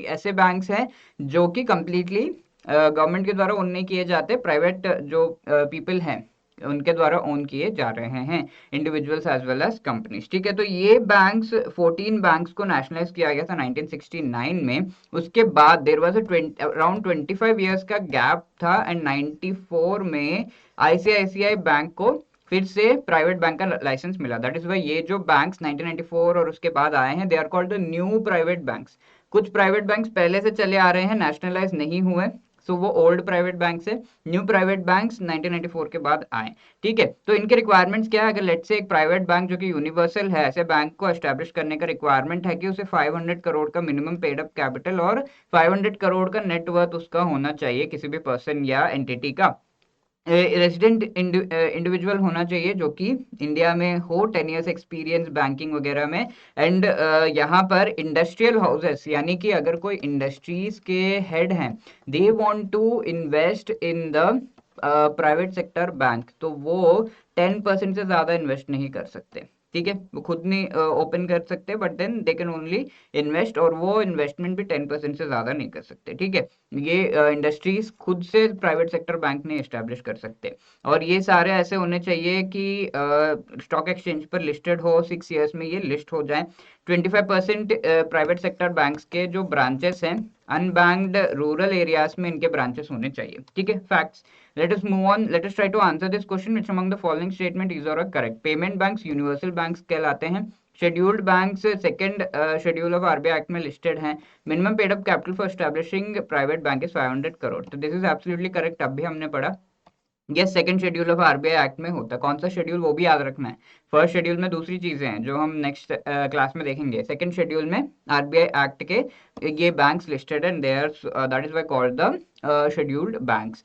ऐसे बैंक्स हैं जो कि कंप्लीटली गवर्नमेंट के द्वारा ओन नहीं किए जाते, प्राइवेट जो पीपल हैं उनके द्वारा ओन किए जा रहे हैं, individuals as well as companies, ठीक है। तो ये बैंक्स, 14 बैंक्स को नेशनलाइज किया गया था 1969 में। उसके बाद देयर वाज अराउंड 25 इयर्स का गैप था, एंड 94 में आईसीआईसीआई बैंक को फिर से प्राइवेट बैंक का लाइसेंस मिला। दैट इज वाई ये जो बैंक्स 1994 और उसके बाद आए हैं, they are called the new private banks. कुछ प्राइवेट बैंक्स पहले से चले आ रहे हैं, नेशनलाइज नहीं हुए, सो वो ओल्ड प्राइवेट बैंक्स है। न्यू प्राइवेट बैंक्स 1994 के बाद आए। ठीक है, तो इनके रिक्वायरमेंट्स क्या है? अगर लेट्स से एक प्राइवेट बैंक जो कि यूनिवर्सल है, ऐसे बैंक को एस्टेब्लिश करने का रिक्वायरमेंट है कि उसे 500 करोड़ का मिनिमम पेड अप कैपिटल और 500 करोड़ का नेटवर्थ उसका होना चाहिए, किसी भी पर्सन या एंटिटी का। रेजिडेंट इंडिविजुअल होना चाहिए जो कि इंडिया में हो, 10 ईयर्स एक्सपीरियंस बैंकिंग वगैरह में। एंड यहाँ पर इंडस्ट्रियल हाउसेस, यानी कि अगर कोई इंडस्ट्रीज के हेड हैं, they want to invest in the private sector bank, तो वो 10% से ज़्यादा इन्वेस्ट नहीं कर सकते। ठीक है, वो खुद नहीं ओपन कर सकते, but then they can only invest, और वो इन्वेस्टमेंट भी 10% से ज़्यादा नहीं कर सकते। ठीक है, ये इंडस्ट्रीज खुद से प्राइवेट सेक्टर बैंक नहीं एस्टेब्लिश कर सकते। और ये सारे ऐसे होने चाहिए कि स्टॉक एक्सचेंज पर लिस्टेड हो, 6 ईयर्स में ये लिस्ट हो जाए। 25% प्राइवेट सेक्टर बैंक्स के जो ब्रांचेस हैं, अनबैंक्ड रूरल एरियाज में इनके ब्रांचेस होने चाहिए। ठीक है, facts. Let us move on. Let us try to answer this question. Which among the following statement is or correct? Payment banks universal banks कहलाते हैं। Scheduled banks second schedule of RBI act में listed हैं। Minimum paid up capital for establishing private bank is 500 crore. तो this is absolutely correct, अब भी हमने पढ़ा। Yes, second schedule of RBI act में होता है। कौन सा शेड्यूल, वो भी याद रखना है। फर्स्ट शेड्यूल में दूसरी चीजें हैं जो हम नेक्स्ट क्लास में देखेंगे। सेकंड शेड्यूल में आरबीआई एक्ट के ये banks listed and there, that is why called the scheduled banks.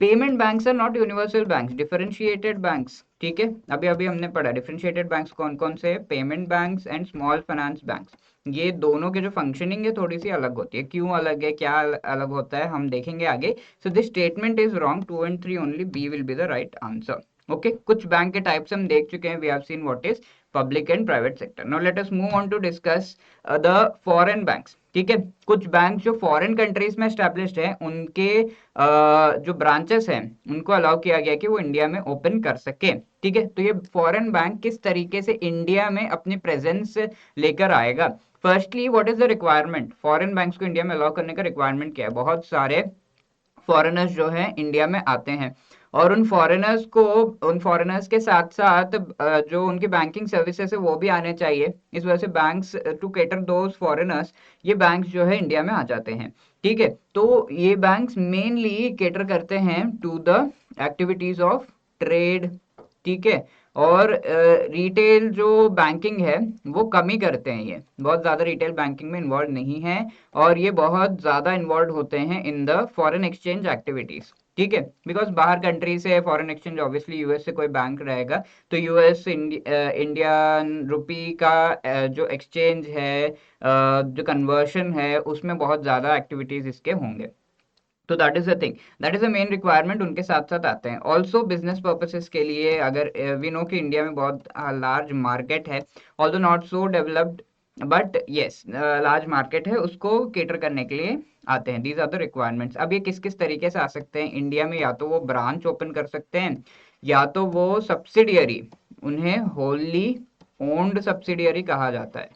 Payment banks are not universal banks, differentiated banks. ठीक है, अभी अभी हमने पढ़ा डिफरेंशिएटेड बैंक्स कौन कौन से, payment banks and small finance banks. ये दोनों के जो फंक्शनिंग है थोड़ी सी अलग होती है। क्यों अलग है, क्या अलग होता है, हम देखेंगे आगे। So this statement is wrong, 2 and 3 only, B will be the right answer. Okay, कुछ बैंक के टाइप्स हम देख चुके हैं, we have seen what is public and private sector. Now let us move on to discuss the foreign banks. ठीक है, कुछ bank जो फॉरेन कंट्रीज में एस्टेब्लिश्ड है, उनके जो ब्रांचेस हैं उनको अलाउ किया गया कि वो इंडिया में ओपन कर सके। ठीक है, तो ये फॉरेन बैंक किस तरीके से इंडिया में अपनी प्रेजेंस लेकर आएगा। Firstly, what is the requirement, foreign banks को इंडिया में अलाउ करने का रिक्वायरमेंट क्या है? बहुत सारे फॉरेनर्स जो है इंडिया में आते हैं, और उन फॉरेनर्स के साथ साथ जो उनकी बैंकिंग सर्विसेज है वो भी आने चाहिए। इस वजह से banks to cater those foreigners, ये बैंक्स जो है इंडिया में आ जाते हैं। ठीक है, तो ये बैंक्स मेनली केटर करते हैं to the activities of trade. ठीक है, और रिटेल जो बैंकिंग है वो कम ही करते हैं, ये बहुत ज़्यादा रिटेल बैंकिंग में इन्वॉल्व नहीं है, और ये बहुत ज़्यादा इन्वॉल्व होते हैं in the foreign exchange activities. ठीक है, बिकॉज बाहर कंट्री से फॉरेन एक्सचेंज, ऑब्वियसली यूएस से कोई बैंक रहेगा, तो यूएस इंडियन रुपी का जो एक्सचेंज है, जो कन्वर्शन है, उसमें बहुत ज़्यादा एक्टिविटीज़ इसके होंगे। तो that is the thing, that is the main requirement, उनके साथ साथ आते हैं। ऑल्सो बिजनेस पर्पसेस के लिए, अगर वी नो कि इंडिया में बहुत लार्ज मार्केट है, although not so developed, but yes large market है, उसको केटर करने के लिए आते हैं। These are the requirements. अब ये किस किस तरीके से आ सकते हैं इंडिया में? या तो वो ब्रांच ओपन कर सकते हैं, या तो वो सब्सिडियरी, उन्हें होली ओन्ड सब्सिडियरी कहा जाता है।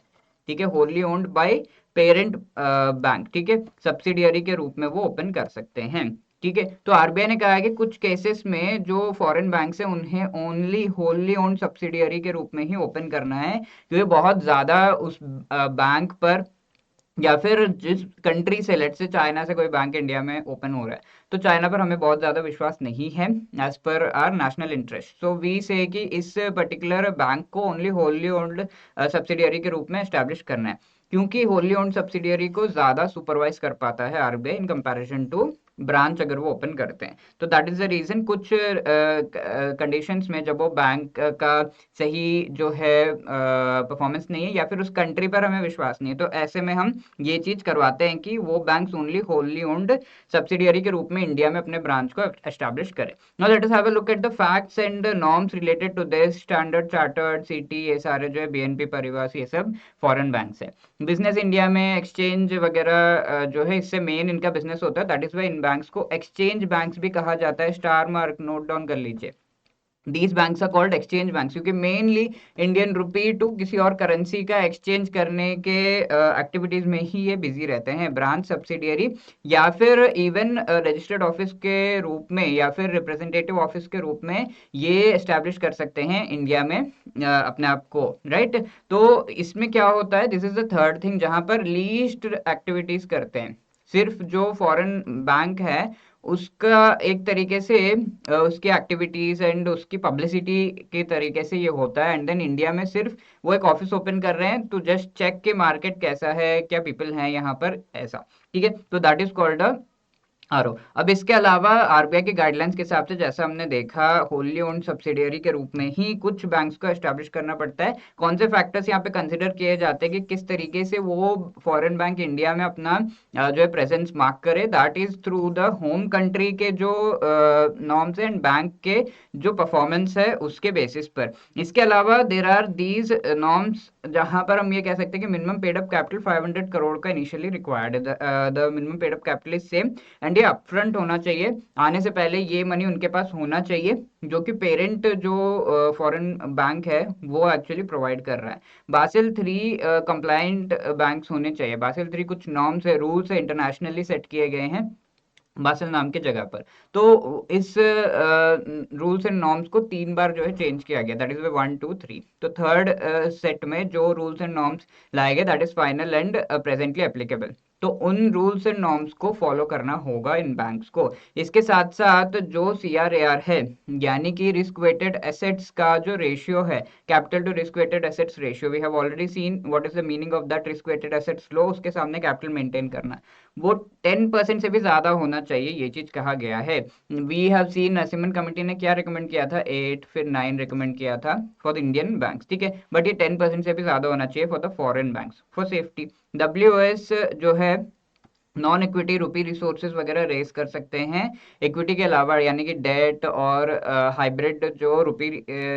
ठीक है, wholly owned by parent bank. ठीक है, सब्सिडियरी के रूप में वो ओपन कर सकते हैं। ठीक है, तो आरबीआई ने कहा है कि कुछ केसेस में जो फॉरेन बैंक्स हैं उन्हें ओनली होली ओन्ड सब्सिडियरी के रूप में ही ओपन करना है, क्योंकि बहुत ज्यादा उस बैंक पर, या फिर जिस कंट्री से, लेट से चाइना से कोई बैंक इंडिया में ओपन हो रहा है, तो चाइना पर हमें बहुत ज्यादा विश्वास नहीं है as per our national interest. So we say कि इस पर्टिकुलर बैंक को ओनली होली ओन्ड सब्सिडियरी के रूप में एस्टेब्लिश करना है, क्योंकि होली ओन्ड सब्सिडियरी को ज्यादा सुपरवाइज कर पाता है RBI in comparison to branch अगर वो ओपन करते हैं। तो दैट इज द रीजन, कुछ कंडीशंस में जब वो बैंक का सही जो है परफॉर्मेंस नहीं है, या फिर उस कंट्री पर हमें विश्वास नहीं है, तो ऐसे में हम ये चीज करवाते हैं कि वो banks only wholly owned subsidiary के रूप में इंडिया में अपने ब्रांच को एस्टैब्लिश करें। Now let us have a look at the facts and norms related to this. Standard Chartered, Citi, ये सारे जो है बीएनपी पारिवास, ये सब फॉरेन बैंक्स है। बिजनेस इंडिया में एक्सचेंज वगैरह जो है, इससे मेन इनका बिजनेस होता है, दैट इज वाई इन बैंक्स को एक्सचेंज बैंक्स भी कहा जाता है। स्टार मार्क नोट डाउन कर लीजिए। These banks are called exchange banks, क्योंकि मेनली इंडियन रुपी टू किसी और करेंसी का एक्सचेंज करने के एक्टिविटीज में ही ये बिजी रहते हैं। ब्रांच, सब्सिडियरी या फिर इवन रजिस्टर्ड ऑफिस के रूप में या फिर रिप्रेजेंटेटिव ऑफिस के रूप में ये एस्टेब्लिश कर सकते हैं इंडिया में अपने आप को, राइट। तो इसमें क्या होता है, this is the third thing जहां पर लीस्ट एक्टिविटीज करते हैं। सिर्फ जो फॉरेन बैंक है उसका एक तरीके से उसकी एक्टिविटीज एंड उसकी पब्लिसिटी के तरीके से ये होता है, एंड देन इंडिया में सिर्फ वो एक ऑफिस ओपन कर रहे हैं तो जस्ट चेक के मार्केट कैसा है, क्या पीपल हैं यहाँ पर, ऐसा। ठीक है, तो that is called a RO. अब इसके अलावा आरबीआई के गाइडलाइंस के हिसाब से जैसा हमने देखा, होली ओन्ड सब्सिडियरी के रूप में ही कुछ बैंक्स को एस्टैब्लिश करना पड़ता है। कौन से फैक्टर्स यहाँ पे कंसिडर किए जाते हैं कि किस तरीके से वो फॉरेन बैंक इंडिया में अपना जो है प्रेजेंस मार्क करे, that is through the home country के जो नॉर्म्स एंड बैंक के जो परफॉर्मेंस है उसके बेसिस पर। इसके अलावा देर आर दीज नॉर्म्स जहां पर हम ये कह सकते हैं कि minimum paid up capital 500 crore का इनिशियली रिक्वायर्ड है, the minimum paid up capital is same, and ये अपफ्रंट होना चाहिए, आने से पहले ये मनी उनके पास होना चाहिए जो कि पेरेंट जो फॉरेन बैंक है वो एक्चुअली प्रोवाइड कर रहा है। बासिल 3 कंप्लाइंट बैंक्स होने चाहिए। बासिल 3 कुछ नॉर्म्स है, रूल्स है, इंटरनेशनली सेट किए गए हैं बासिल नाम के जगह पर। तो इस रूल्स एंड नॉर्म्स को 3 बार जो है चेंज किया गया, दैट इज 1 2 3। तो थर्ड सेट में जो रूल्स एंड नॉर्म्स लाए गए that is final and presently applicable. तो उन रूल्स एंड नॉर्म्स को फॉलो करना होगा इन बैंक्स को। इसके साथ साथ जो सीआरएआर है, यानी कि रिस्क वेटेड एसेट्स का जो रेशियो है, capital to risk weighted assets ratio, we have already seen what is the meaning of that risk weighted assets लो, उसके सामने कैपिटल मेंटेन करना, वो 10% से भी ज्यादा होना चाहिए, ये चीज कहा गया है। We have seen Narasimhan committee ने क्या रिकमेंड किया था, 8 फिर 9 रिकमेंड किया था फॉर द इंडियन बैंक्स, ठीक है, बट ये 10% से भी ज्यादा होना चाहिए for the foreign banks for safety. WS जो है नॉन इक्विटी रुपी रिसोर्सेज वगैरह रेस कर सकते हैं इक्विटी के अलावा, यानी कि डेट और हाइब्रिड जो रुपी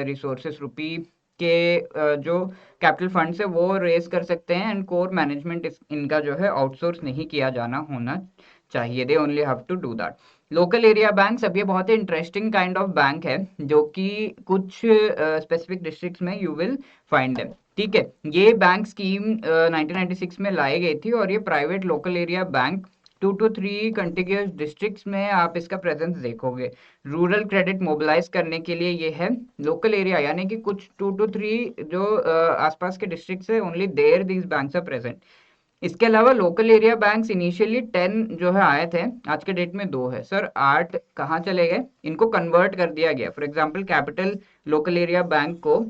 रिसोर्सेज, रुपी के जो कैपिटल फंड्स है वो रेस कर सकते हैं, एंड कोर मैनेजमेंट इनका जो है आउटसोर्स नहीं किया जाना होना चाहिए, they only have to do that. Local area banks, अब ये बहुत ही इंटरेस्टिंग काइंड ऑफ बैंक है जो कि कुछ स्पेसिफिक डिस्ट्रिक्ट्स में यू विल फाइंड देम, ठीक है। ये बैंक स्कीम 1996 में लाई गई थी, और ये private local area bank 2 to 3 contiguous districts में आप इसका प्रेजेंस देखोगे। रूरल क्रेडिट मोबिलाइज करने के लिए ये है लोकल एरिया, यानी कि कुछ 2 to 3 जो आसपास के डिस्ट्रिक्ट्स है, only there these banks are present. इसके अलावा लोकल एरिया बैंक्स इनिशियली 10 जो है आए थे, आज के डेट में 2 है। सर 8 कहाँ चले गए, इनको कन्वर्ट कर दिया गया। For example capital local area bank को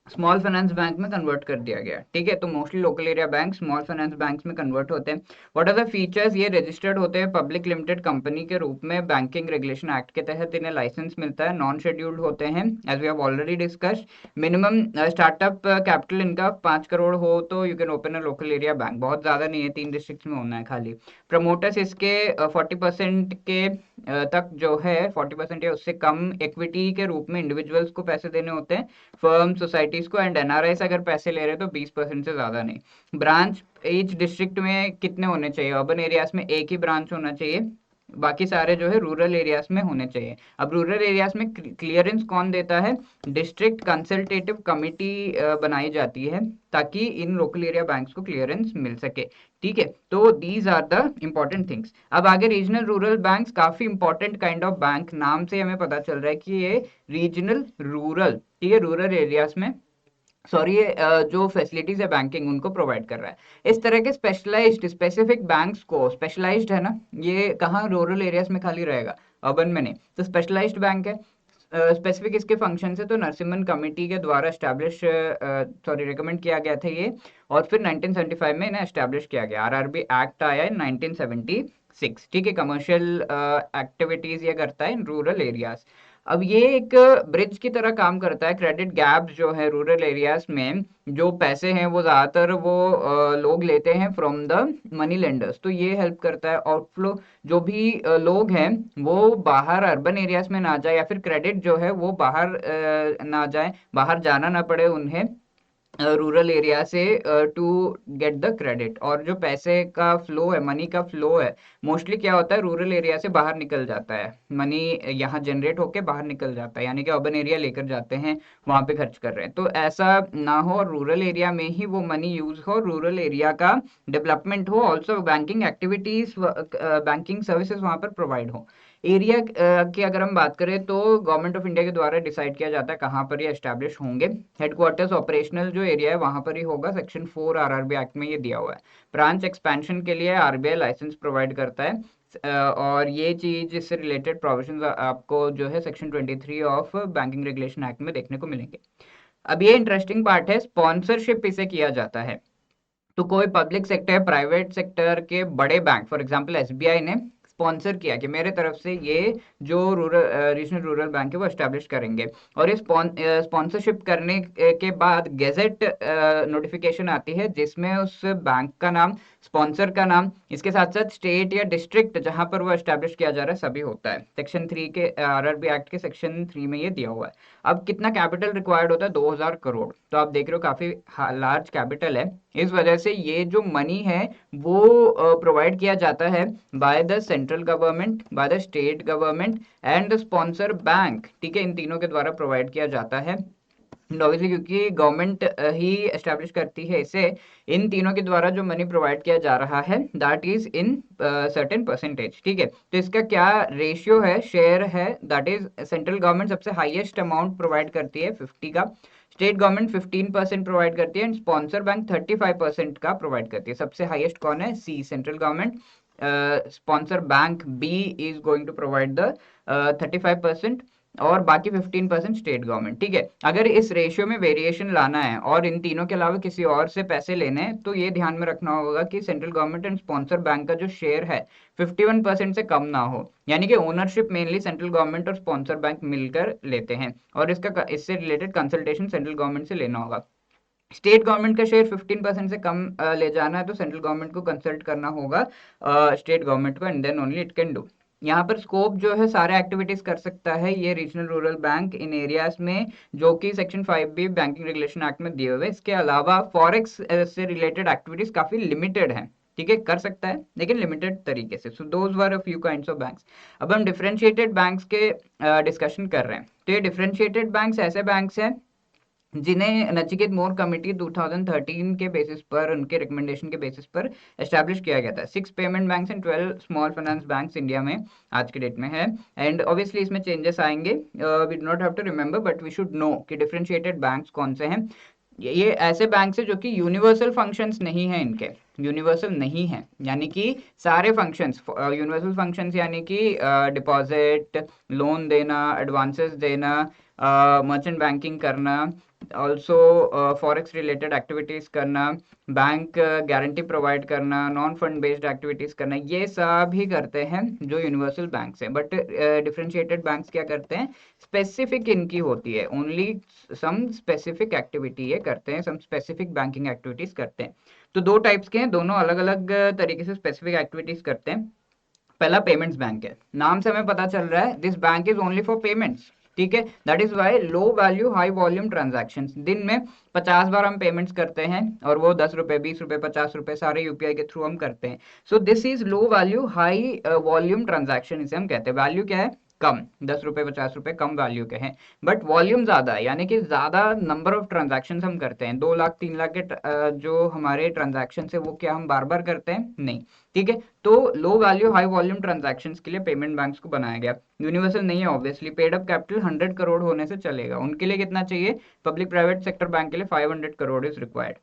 स्मॉल फाइनेंस बैंक में कन्वर्ट कर दिया गया, ठीक है। तो mostly local area bank small finance banks में कन्वर्ट होते हैं। व्हाट आर द फीचर्स, ये रजिस्टर्ड होते हैं पब्लिक लिमिटेड कंपनी के रूप में, बैंकिंग रेगुलेशन एक्ट के तहत इन्हें लाइसेंस मिलता है, नॉन शेड्यूल्ड होते हैं as we have already discussed. Minimum startup capital इनका 5 करोड़ हो तो you can open a local area bank, बहुत ज्यादा नहीं है, 3 डिस्ट्रिक्ट में होना है खाली। प्रमोटर्स इसके 40% के तक जो है 40% या उससे कम इक्विटी के रूप में इंडिविजुअल्स को पैसे देने होते हैं, फर्म सोसाइटीज को, एंड एनआरआईस अगर पैसे ले रहे हैं तो 20% से ज्यादा नहीं। ब्रांच ईच डिस्ट्रिक्ट में कितने होने चाहिए, अर्बन एरियाज में 1 ही ब्रांच होना चाहिए, बाकी सारे जो है रूरल एरियाज में होने चाहिए। अब रूरल एरियाज में क्लियरेंस कौन देता है, डिस्ट्रिक्ट कंसल्टेटिव कमिटी बनाई जाती है ताकि इन लोकल एरिया बैंक्स को क्लियरेंस मिल सके, ठीक है। तो these are the important things. अब आगे रीजनल रूरल बैंक्स, काफी इंपॉर्टेंट काइंड ऑफ बैंक, नाम से हमें पता चल रहा है कि ये रीजनल रूरल, ठीक है, रूरल एरियाज में सॉरी ये जो फैसिलिटीज है बैंकिंग उनको प्रोवाइड कर रहा है। इस तरह के स्पेशलाइज्ड स्पेसिफिक बैंक्स को, स्पेशलाइज्ड है ना, ये कहाँ रूरल एरियाज में खाली रहेगा, अर्बन में नहीं, तो स्पेशलाइज्ड बैंक है। स्पेसिफिक इसके फंक्शन है तो नरसिम्हन कमेटी के द्वारा एस्टैब्लिश रिकमेंड किया गया था ये, और फिर 1975 में इन्हें एस्टैब्लिश किया गया। आरआरबी एक्ट आया इन 1976, ठीक है। कमर्शियल एक्टिविटीज ये करता है इन रूरल एरियाज। अब ये एक ब्रिज की तरह काम करता है, क्रेडिट गैप जो है रूरल एरियाज में जो पैसे हैं वो ज्यादातर वो लोग लेते हैं फ्रॉम द मनी लेंडर्स, तो ये हेल्प करता है आउटफ्लो, जो भी लोग हैं वो बाहर अर्बन एरियाज में ना जाए, या फिर क्रेडिट जो है वो बाहर ना जाए, बाहर जाना ना पड़े उन्हें, रूरल एरिया से टू गेट द क्रेडिट। और जो पैसे का फ्लो है, मनी का फ्लो है, मोस्टली क्या होता है, रूरल एरिया से बाहर निकल जाता है मनी, यहाँ जनरेट होके बाहर निकल जाता है, यानी कि अर्बन एरिया लेकर जाते हैं, वहां पे खर्च कर रहे हैं। तो ऐसा ना हो, और रूरल एरिया में ही वो मनी यूज हो, रूरल एरिया का डेवलपमेंट हो, also banking activities, banking services वहां पर प्रोवाइड हो। एरिया की अगर हम बात करें तो गवर्नमेंट ऑफ इंडिया के द्वारा डिसाइड किया जाता है कहाँ पर ये एस्टैब्लिश होंगे। हेडक्वार्टर्स ऑपरेशनल जो एरिया है वहां पर ही होगा, सेक्शन 4 आरआरबी एक्ट में ये दिया हुआ है। ब्रांच एक्सपेंशन के लिए आरबीआई लाइसेंस प्रोवाइड करता है, और ये चीज, इससे रिलेटेड प्रोविजंस आपको जो है section 23 of banking regulation act में देखने को मिलेंगे। अब ये इंटरेस्टिंग पार्ट है, स्पॉन्सरशिप इसे किया जाता है। तो कोई पब्लिक सेक्टर, प्राइवेट सेक्टर के बड़े बैंक, फॉर एग्जांपल एसबीआई ने स्पॉन्सर किया कि मेरे तरफ से ये जो रूरल रीजनल रूरल बैंक है वो एस्टेब्लिश करेंगे, और इस स्पॉन्सरशिप करने के बाद गेजेट नोटिफिकेशन आती है जिसमें उस बैंक का नाम, स्पॉन्सर का नाम, इसके साथ साथ स्टेट या डिस्ट्रिक्ट जहां पर वो एस्टेब्लिश किया जा रहा है सभी होता है। सेक्शन 3 के आरआरबी एक्ट के सेक्शन 3 में ये दिया हुआ है। अब कितना कैपिटल रिक्वायर्ड होता है, 2000 करोड़। तो आप देख रहे हो काफी लार्ज कैपिटल है। इस वजह से ये जो मनी है वो प्रोवाइड किया जाता है by the central government, by the state government and the sponsor bank. ठीक है, इन तीनों के द्वारा प्रोवाइड किया जाता है। ऑब्वियसली क्योंकि गवर्नमेंट ही एस्टेब्लिश करती है इसे, इन तीनों के द्वारा जो मनी प्रोवाइड किया जा रहा है that is in certain percentage. ठीक है, तो इसका क्या रेशियो है, शेयर है, दैट इज सेंट्रल गवर्नमेंट सबसे हाईएस्ट अमाउंट प्रोवाइड करती है 50 का, स्टेट गवर्नमेंट 15% प्रोवाइड करती है, एंड स्पॉन्सर बैंक 35% का प्रोवाइड करती है। सबसे हाईएस्ट कौन है, C, central government. Sponsor bank B is going to provide the 35%, और बाकी 15% स्टेट गवर्नमेंट। ठीक है, अगर इस रेशियो में वेरिएशन लाना है और इन तीनों के अलावा किसी और से पैसे लेने हैं तो ये ध्यान में रखना होगा कि central government and sponsor bank का जो शेयर है 51% से कम ना हो, यानी कि ओनरशिप मेनली सेंट्रल गवर्नमेंट और स्पॉन्सर बैंक मिलकर लेते हैं, और इससे रिलेटेड कंसल्टेशन सेंट्रल गवर्नमेंट से लेना होगा। स्टेट गवर्नमेंट का शेयर 15% से कम ले जाना है तो सेंट्रल गवर्नमेंट को कंसल्ट करना होगा, स्टेट गवर्नमेंट को, and then only it can do. यहाँ पर स्कोप जो है सारे एक्टिविटीज कर सकता है ये रीजनल रूरल बैंक इन एरियाज में, जो कि section 5B banking regulation act में दिए हुए। इसके अलावा फॉरेक्स से रिलेटेड एक्टिविटीज काफी लिमिटेड है। ठीक है, कर सकता है लेकिन लिमिटेड तरीके से। So those were a few kinds of banks. अब हम डिफरेंशिएटेड बैंक्स के डिस्कशन कर रहे हैं। तो ये डिफरेंशिएटेड बैंक्स ऐसे बैंक्स हैं जिन्हें नचिकेत मोर कमेटी 2013 के बेसिस पर, उनके रिकमेंडेशन के बेसिस पर एस्टैब्लिश किया गया था। 6 payment banks and 12 small finance banks India में आज के डेट में है, एंड ऑब्वियसली इसमें चेंजेस आएंगे, we do not have to remember but we should know कि डिफरेंशिएटेड बैंक्स कौन से हैं। ये ऐसे बैंक्स हैं जो कि यूनिवर्सल फंक्शंस नहीं है, इनके यूनिवर्सल नहीं है, यानी कि सारे फंक्शंस, यूनिवर्सल फंक्शंस यानी कि डिपॉजिट, लोन देना, एडवांसेस देना, मर्चेंट बैंकिंग करना, ऑल्सो फॉरेक्स रिलेटेड एक्टिविटीज करना, बैंक गारंटी प्रोवाइड करना, नॉन फंड बेस्ड एक्टिविटीज करना, ये सब ही करते हैं जो यूनिवर्सल बैंक्स हैं। बट डिफरेंशिएटेड बैंक्स क्या करते हैं, स्पेसिफिक इनकी होती है, ओनली सम स्पेसिफिक एक्टिविटी ये करते हैं, सम स्पेसिफिक बैंकिंग एक्टिविटीज करते हैं। तो दो टाइप्स के हैं, दोनों अलग अलग तरीके से स्पेसिफिक एक्टिविटीज करते हैं। पहला पेमेंट्स बैंक है, नाम से हमें पता चल रहा है this bank is only for payments. ठीक है, that is why low value high volume transaction, दिन में 50 बार हम पेमेंट्स करते हैं, और वो 10 रुपए, 20 रुपए, 50 रुपए सारे यूपीआई के थ्रू हम करते हैं। So this is low value high volume transaction, इसे हम कहते हैं। वैल्यू क्या है, कम, 10 रुपए 50 रुपए कम वैल्यू के हैं, बट वॉल्यूम ज्यादा है, यानी कि ज्यादा नंबर ऑफ ट्रांजैक्शन हम करते हैं। 2 लाख 3 लाख के जो हमारे ट्रांजैक्शन है वो क्या हम बार बार करते हैं, नहीं। ठीक है, तो लो वैल्यू हाई वॉल्यूम ट्रांजैक्शंस के लिए पेमेंट बैंक्स को बनाया गया। यूनिवर्सल नहीं है obviously, paid up capital 100 crore होने से चलेगा। उनके लिए कितना चाहिए, पब्लिक प्राइवेट सेक्टर बैंक के लिए 500 crore is required.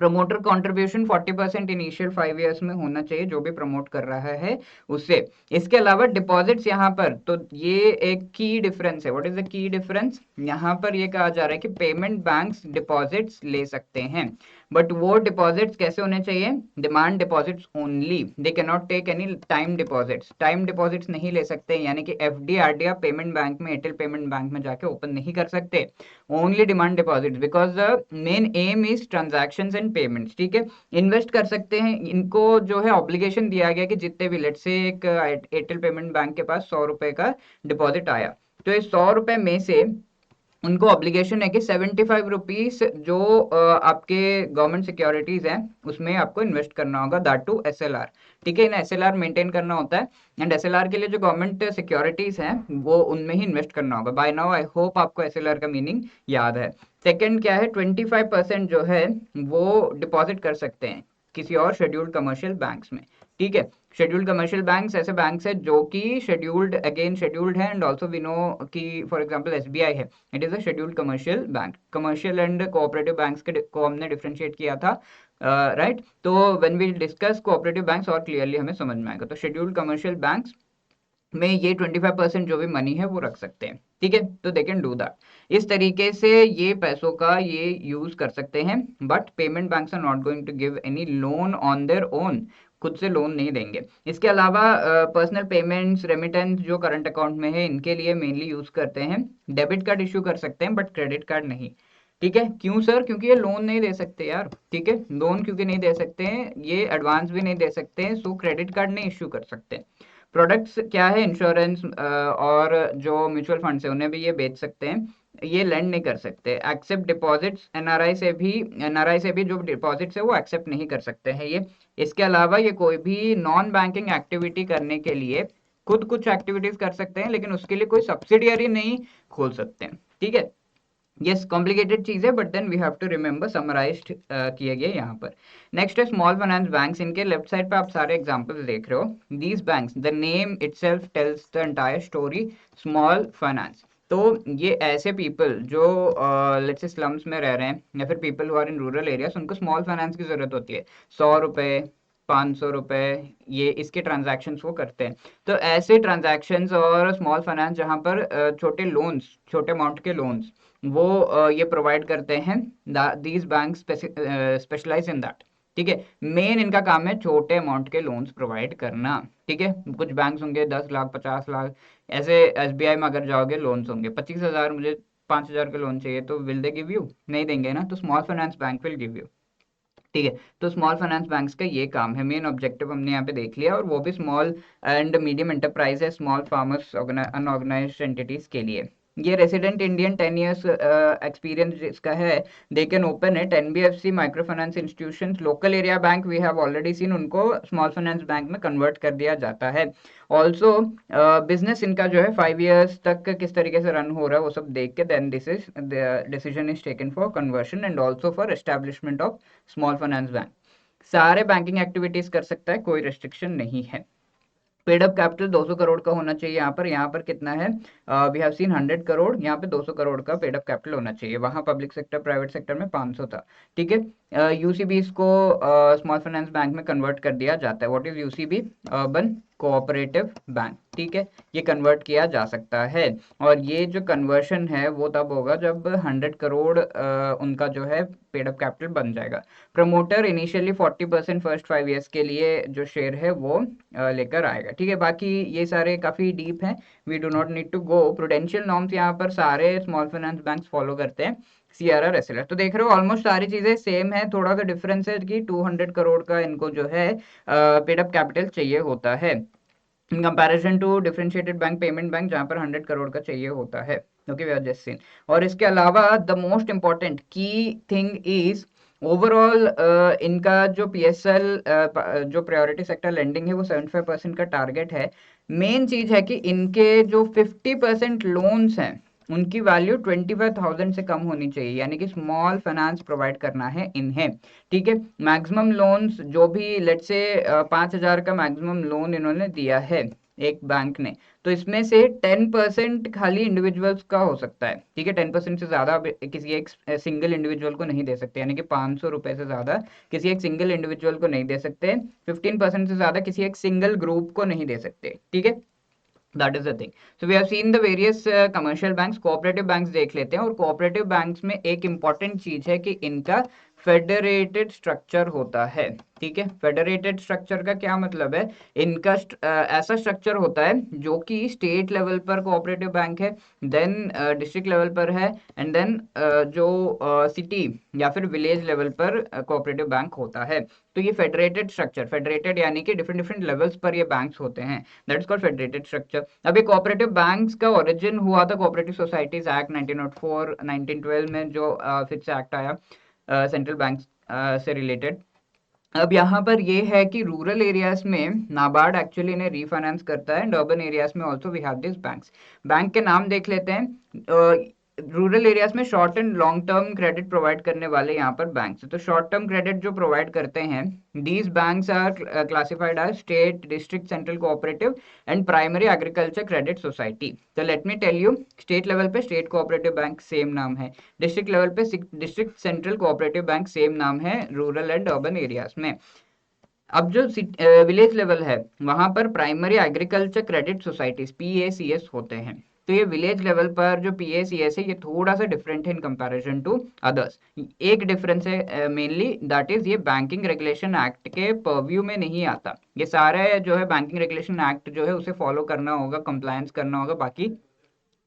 Promoter contribution 40% initial 5 years में होना चाहिए, जो भी प्रमोट कर रहा है उससे। इसके अलावा डिपॉजिट्स यहाँ पर, तो ये एक की डिफरेंस है। What is the key difference, यहाँ पर ये कहा जा रहा है कि पेमेंट बैंक्स डिपॉजिट्स ले सकते हैं, बट वो डिपॉजिट्स कैसे होने चाहिए, demand deposits only, they can not take any time deposits. Time deposits नहीं ले सकते, यानी कि एफडी आरडी आप पेमेंट बैंक में, एयरटेल पेमेंट बैंक में जाके ओपन नहीं कर सकते, only demand deposits, because the main aim is transactions and payments. ठीक है, इन्वेस्ट कर सकते हैं, इनको जो है ऑब्लिगेशन दिया गया कि जितने भी, लेट से एक एयरटेल पेमेंट बैंक के पास 100 रुपए का डिपॉजिट आया, तो इस 100 रुपए में से उनको ऑब्लिगेशन है कि 75 रुपीज जो आपके गवर्नमेंट सिक्योरिटीज हैं उसमें आपको इन्वेस्ट करना होगा, दैट टू SLR। ठीक है, इन SLR मेंटेन करना होता है, एंड SLR के लिए जो गवर्नमेंट सिक्योरिटीज हैं वो उनमें ही इन्वेस्ट करना होगा। बाय नाउ आई होप आपको SLR का मीनिंग याद है। सेकंड क्या है, 25% जो है वो डिपॉजिट कर सकते हैं किसी और शेड्यूल्ड कमर्शियल बैंक्स में। ठीक है, शेड्यूल्ड कमर्शियल बैंक्स ऐसे बैंक्स है जो कि शेड्यूल्ड, अगेन शेड्यूल्ड है, एंड ऑल्सो वी नो कि फॉर एग्जांपल SBI है, it is a scheduled commercial bank. Commercial and cooperative banks के को हमने डिफरेंशिएट किया था, राइट। तो when we discuss cooperative banks और क्लियरली हमें समझ में आएगा। तो शेड्यूल्ड कमर्शियल बैंक्स में ये 25% जो भी मनी है वो रख सकते हैं। ठीक है, तो दे कैन डू दैट। इस तरीके से ये पैसों का ये यूज कर सकते हैं, but payment banks are not going to give any loan on their own, खुद से लोन नहीं देंगे। इसके अलावा पर्सनल पेमेंट्स, रेमिटेंस जो करंट अकाउंट में है इनके लिए मेनली यूज करते हैं। डेबिट कार्ड इश्यू कर सकते हैं बट क्रेडिट कार्ड नहीं। ठीक है, क्यों सर? क्योंकि ये लोन नहीं दे सकते यार। ठीक है, लोन क्योंकि नहीं दे सकते हैं, ये एडवांस भी नहीं दे सकते हैं, सो क्रेडिट कार्ड नहीं इश्यू कर सकते। प्रोडक्ट्स क्या है, इंश्योरेंस और जो म्यूचुअल फंड्स है उन्हें भी ये बेच सकते हैं, ये लेंड नहीं कर सकते। एक्सेप्ट डिपॉजिट्स, एनआरआई से भी जो डिपॉजिट्स है वो एक्सेप्ट नहीं कर सकते हैं ये। इसके अलावा ये कोई भी नॉन बैंकिंग एक्टिविटी करने के लिए खुद कुछ एक्टिविटीज कर सकते हैं, लेकिन उसके लिए कोई सब्सिडियरी नहीं खोल सकते हैं। ठीक है, यस, कॉम्प्लिकेटेड चीज है, but then we have to remember, summarized किए गए यहाँ पर। नेक्स्ट है स्मॉल फाइनेंस बैंक्स। इनके लेफ्ट साइड पे आप सारे एग्जांपल्स देख रहे हो। These banks, the name itself tells the entire story, small finance. तो ये ऐसे पीपल जो लेट्स से स्लम्स में रह रहे हैं या फिर people who are in rural areas, उनको स्मॉल फाइनेंस की जरूरत होती है। 100 रुपए, 500 रुपए, ये इसके ट्रांजैक्शंस वो करते हैं। तो ऐसे ट्रांजैक्शंस और स्मॉल फाइनेंस जहाँ पर छोटे लोन्स, छोटे अमाउंट के लोन्स वो ये प्रोवाइड करते हैं, these bank specialize in that. ठीक है, मेन इनका काम है छोटे अमाउंट के लोन्स प्रोवाइड करना। ठीक है, कुछ बैंक्स होंगे 10 लाख, 50 लाख, ऐसे SBI में अगर जाओगे लोन्स होंगे 25,000, मुझे 5,000 के लोन चाहिए, तो विल दे गिव यू? नहीं देंगे ना। तो small finance bank will give you. ठीक है, तो स्मॉल फाइनेंस बैंक्स का ये काम है। मेन ऑब्जेक्टिव हमने यहाँ पे देख लिया, और वो भी स्मॉल एंड मीडियम एंटरप्राइज है, स्मॉल फार्मर्स, अनऑर्गेनाइज्ड एंटिटीज के लिए। ये रेसिडेंट इंडियन 10 ईयर्स एक्सपीरियंस जिसका है, they can open it. NBFC, micro finance institutions, local area bank we have already seen, उनको स्मॉल फाइनेंस बैंक में कन्वर्ट कर दिया जाता है। ऑल्सो बिजनेस इनका जो है 5 ईयर्स तक किस तरीके से रन हो रहा है वो सब देख के then this is decision is taken for conversion and also for establishment of small finance bank. सारे बैंकिंग एक्टिविटीज कर सकता है, कोई रेस्ट्रिक्शन नहीं है। पेड अप कैपिटल 200 करोड़ का होना चाहिए। यहाँ पर कितना है, वी हैव सीन 100 करोड़, यहाँ पे 200 करोड़ का पेड अप कैपिटल होना चाहिए। वहाँ पब्लिक सेक्टर, प्राइवेट सेक्टर में 500 था। ठीक है, UCBs को स्मॉल फाइनेंस बैंक में कन्वर्ट कर दिया जाता है। What is UCB? Urban cooperative bank. ठीक है, ये कन्वर्ट किया जा सकता है, और ये जो कन्वर्शन है वो तब होगा जब 100 करोड़ उनका जो है पेड अप कैपिटल बन जाएगा। प्रमोटर इनिशियली 40% फर्स्ट 5 ईयर्स के लिए जो शेयर है वो लेकर आएगा। ठीक है, बाकी ये सारे काफ़ी डीप हैं, we do not need to go. Prudential norms यहाँ पर सारे स्मॉल फाइनेंस बैंक्स फॉलो करते हैं, CRR, SLR। तो देख रहे हो ऑलमोस्ट सारी चीज़ें सेम है, थोड़ा सा डिफरेंस है कि 200 करोड़ का इनको जो है पेड अप कैपिटल चाहिए होता है, in comparison to differentiated bank, payment bank, जहाँ पर 100 करोड़ का चाहिए होता है। Okay, we are just seen. और इसके अलावा द मोस्ट इंपॉर्टेंट की थिंग इज ओवरऑल इनका जो PSL जो प्रायोरिटी सेक्टर लेंडिंग है वो 75% का टारगेट है। मेन चीज है कि इनके जो 50% लोन्स हैं उनकी वैल्यू 25,000 से कम होनी चाहिए, यानी कि स्मॉल फाइनेंस प्रोवाइड करना है इन्हें। ठीक है, मैक्सिमम लोन्स जो भी लेट्स से 5,000 का मैक्सिमम लोन इन्होंने दिया है एक बैंक ने, तो इसमें से 10% खाली इंडिविजुअल्स का हो सकता है। ठीक है, 10% से ज्यादा किसी एक सिंगल इंडिविजुअल को नहीं दे सकते, यानी कि 500 रुपए से ज्यादा किसी एक सिंगल इंडिविजुअल को नहीं दे सकते। 15% से ज्यादा किसी एक सिंगल ग्रुप को नहीं दे सकते। ठीक है, that is the thing. So we have seen the various commercial banks. Cooperative banks देख लेते हैं, और कोऑपरेटिव बैंक्स में एक इंपॉर्टेंट चीज है कि इनका फेडरेटेड स्ट्रक्चर होता है। ठीक है, फेडरेटेड स्ट्रक्चर का क्या मतलब है, इनका ऐसा स्ट्रक्चर होता है जो कि स्टेट लेवल पर कोऑपरेटिव बैंक है, देन डिस्ट्रिक्ट लेवल पर है, एंड देन जो सिटी या फिर विलेज लेवल पर कोऑपरेटिव बैंक होता है। तो ये फेडरेटेड स्ट्रक्चर, फेडरेटेड यानी कि डिफरेंट डिफरेंट लेवल्स पर ये बैंक्स होते हैं, that is called federated structure. अब ये कोऑपरेटिव बैंक्स का ओरिजिन हुआ था कोऑपरेटिव सोसाइटीज एक्ट 1904 1912 में, जो फिर से एक्ट आया सेंट्रल बैंक से रिलेटेड। अब यहाँ पर ये है कि रूरल एरियाज में नाबार्ड एक्चुअली इन्हें रीफाइनेंस करता है, एंड अर्बन एरियाज में also we have this banks. Bank के नाम देख लेते हैं। रूरल एरियाज में short and long term credit provide करने वाले यहाँ पर बैंक्स। तो शॉर्ट टर्म क्रेडिट जो प्रोवाइड करते हैं, these banks are classified as state, district, central cooperative and primary agriculture credit society. तो let me tell you, state level पे स्टेट कोऑपरेटिव बैंक सेम नाम है, डिस्ट्रिक्ट लेवल पे district central cooperative bank same नाम है rural and urban areas में। अब जो विलेज लेवल है वहां पर primary agriculture credit societies PACS होते हैं। तो ये विलेज लेवल पर जो PACS है ये थोड़ा सा डिफरेंट है इन कंपैरिजन टू अदर्स। एक डिफरेंस है मेनली, दैट इज ये बैंकिंग रेगुलेशन एक्ट के परव्यू में नहीं आता। ये सारे जो है बैंकिंग रेगुलेशन एक्ट जो है उसे फॉलो करना होगा, कंप्लायंस करना होगा बाकी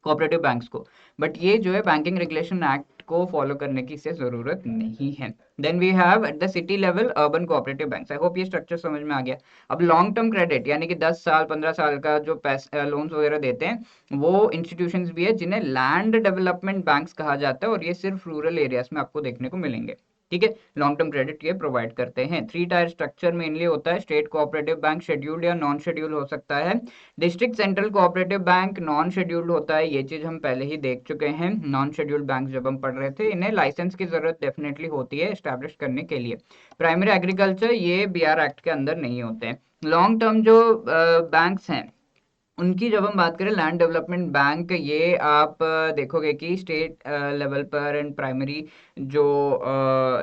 कोऑपरेटिव बैंक्स को, बट ये जो है बैंकिंग रेगुलेशन एक्ट को फॉलो करने की इससे जरूरत नहीं है। Then we have at the city level urban cooperative banks. I hope ये स्ट्रक्चर समझ में आ गया। अब लॉन्ग टर्म क्रेडिट यानी कि 10 साल 15 साल का जो पैसे लोन्स वगैरह देते हैं, वो इंस्टीट्यूशंस भी है जिन्हें लैंड डेवलपमेंट बैंक्स कहा जाता है, और ये सिर्फ रूरल एरियाज में आपको देखने को मिलेंगे। ठीक है, लॉन्ग टर्म क्रेडिट ये प्रोवाइड करते हैं। 3 टायर स्ट्रक्चर मेनली होता है, स्टेट कोऑपरेटिव बैंक शेड्यूल्ड या नॉन शेड्यूल्ड हो सकता है, district central cooperative bank non scheduled होता है। ये चीज हम पहले ही देख चुके हैं, नॉन शेड्यूल्ड बैंक जब हम पढ़ रहे थे। इन्हें लाइसेंस की जरूरत डेफिनेटली होती है एस्टैब्लिश करने के लिए। प्राइमरी एग्रीकल्चर ये BR एक्ट के अंदर नहीं होते हैं। लॉन्ग टर्म जो बैंक्स हैं उनकी जब हम बात करें, लैंड डेवलपमेंट बैंक, ये आप देखोगे कि स्टेट लेवल पर एंड प्राइमरी जो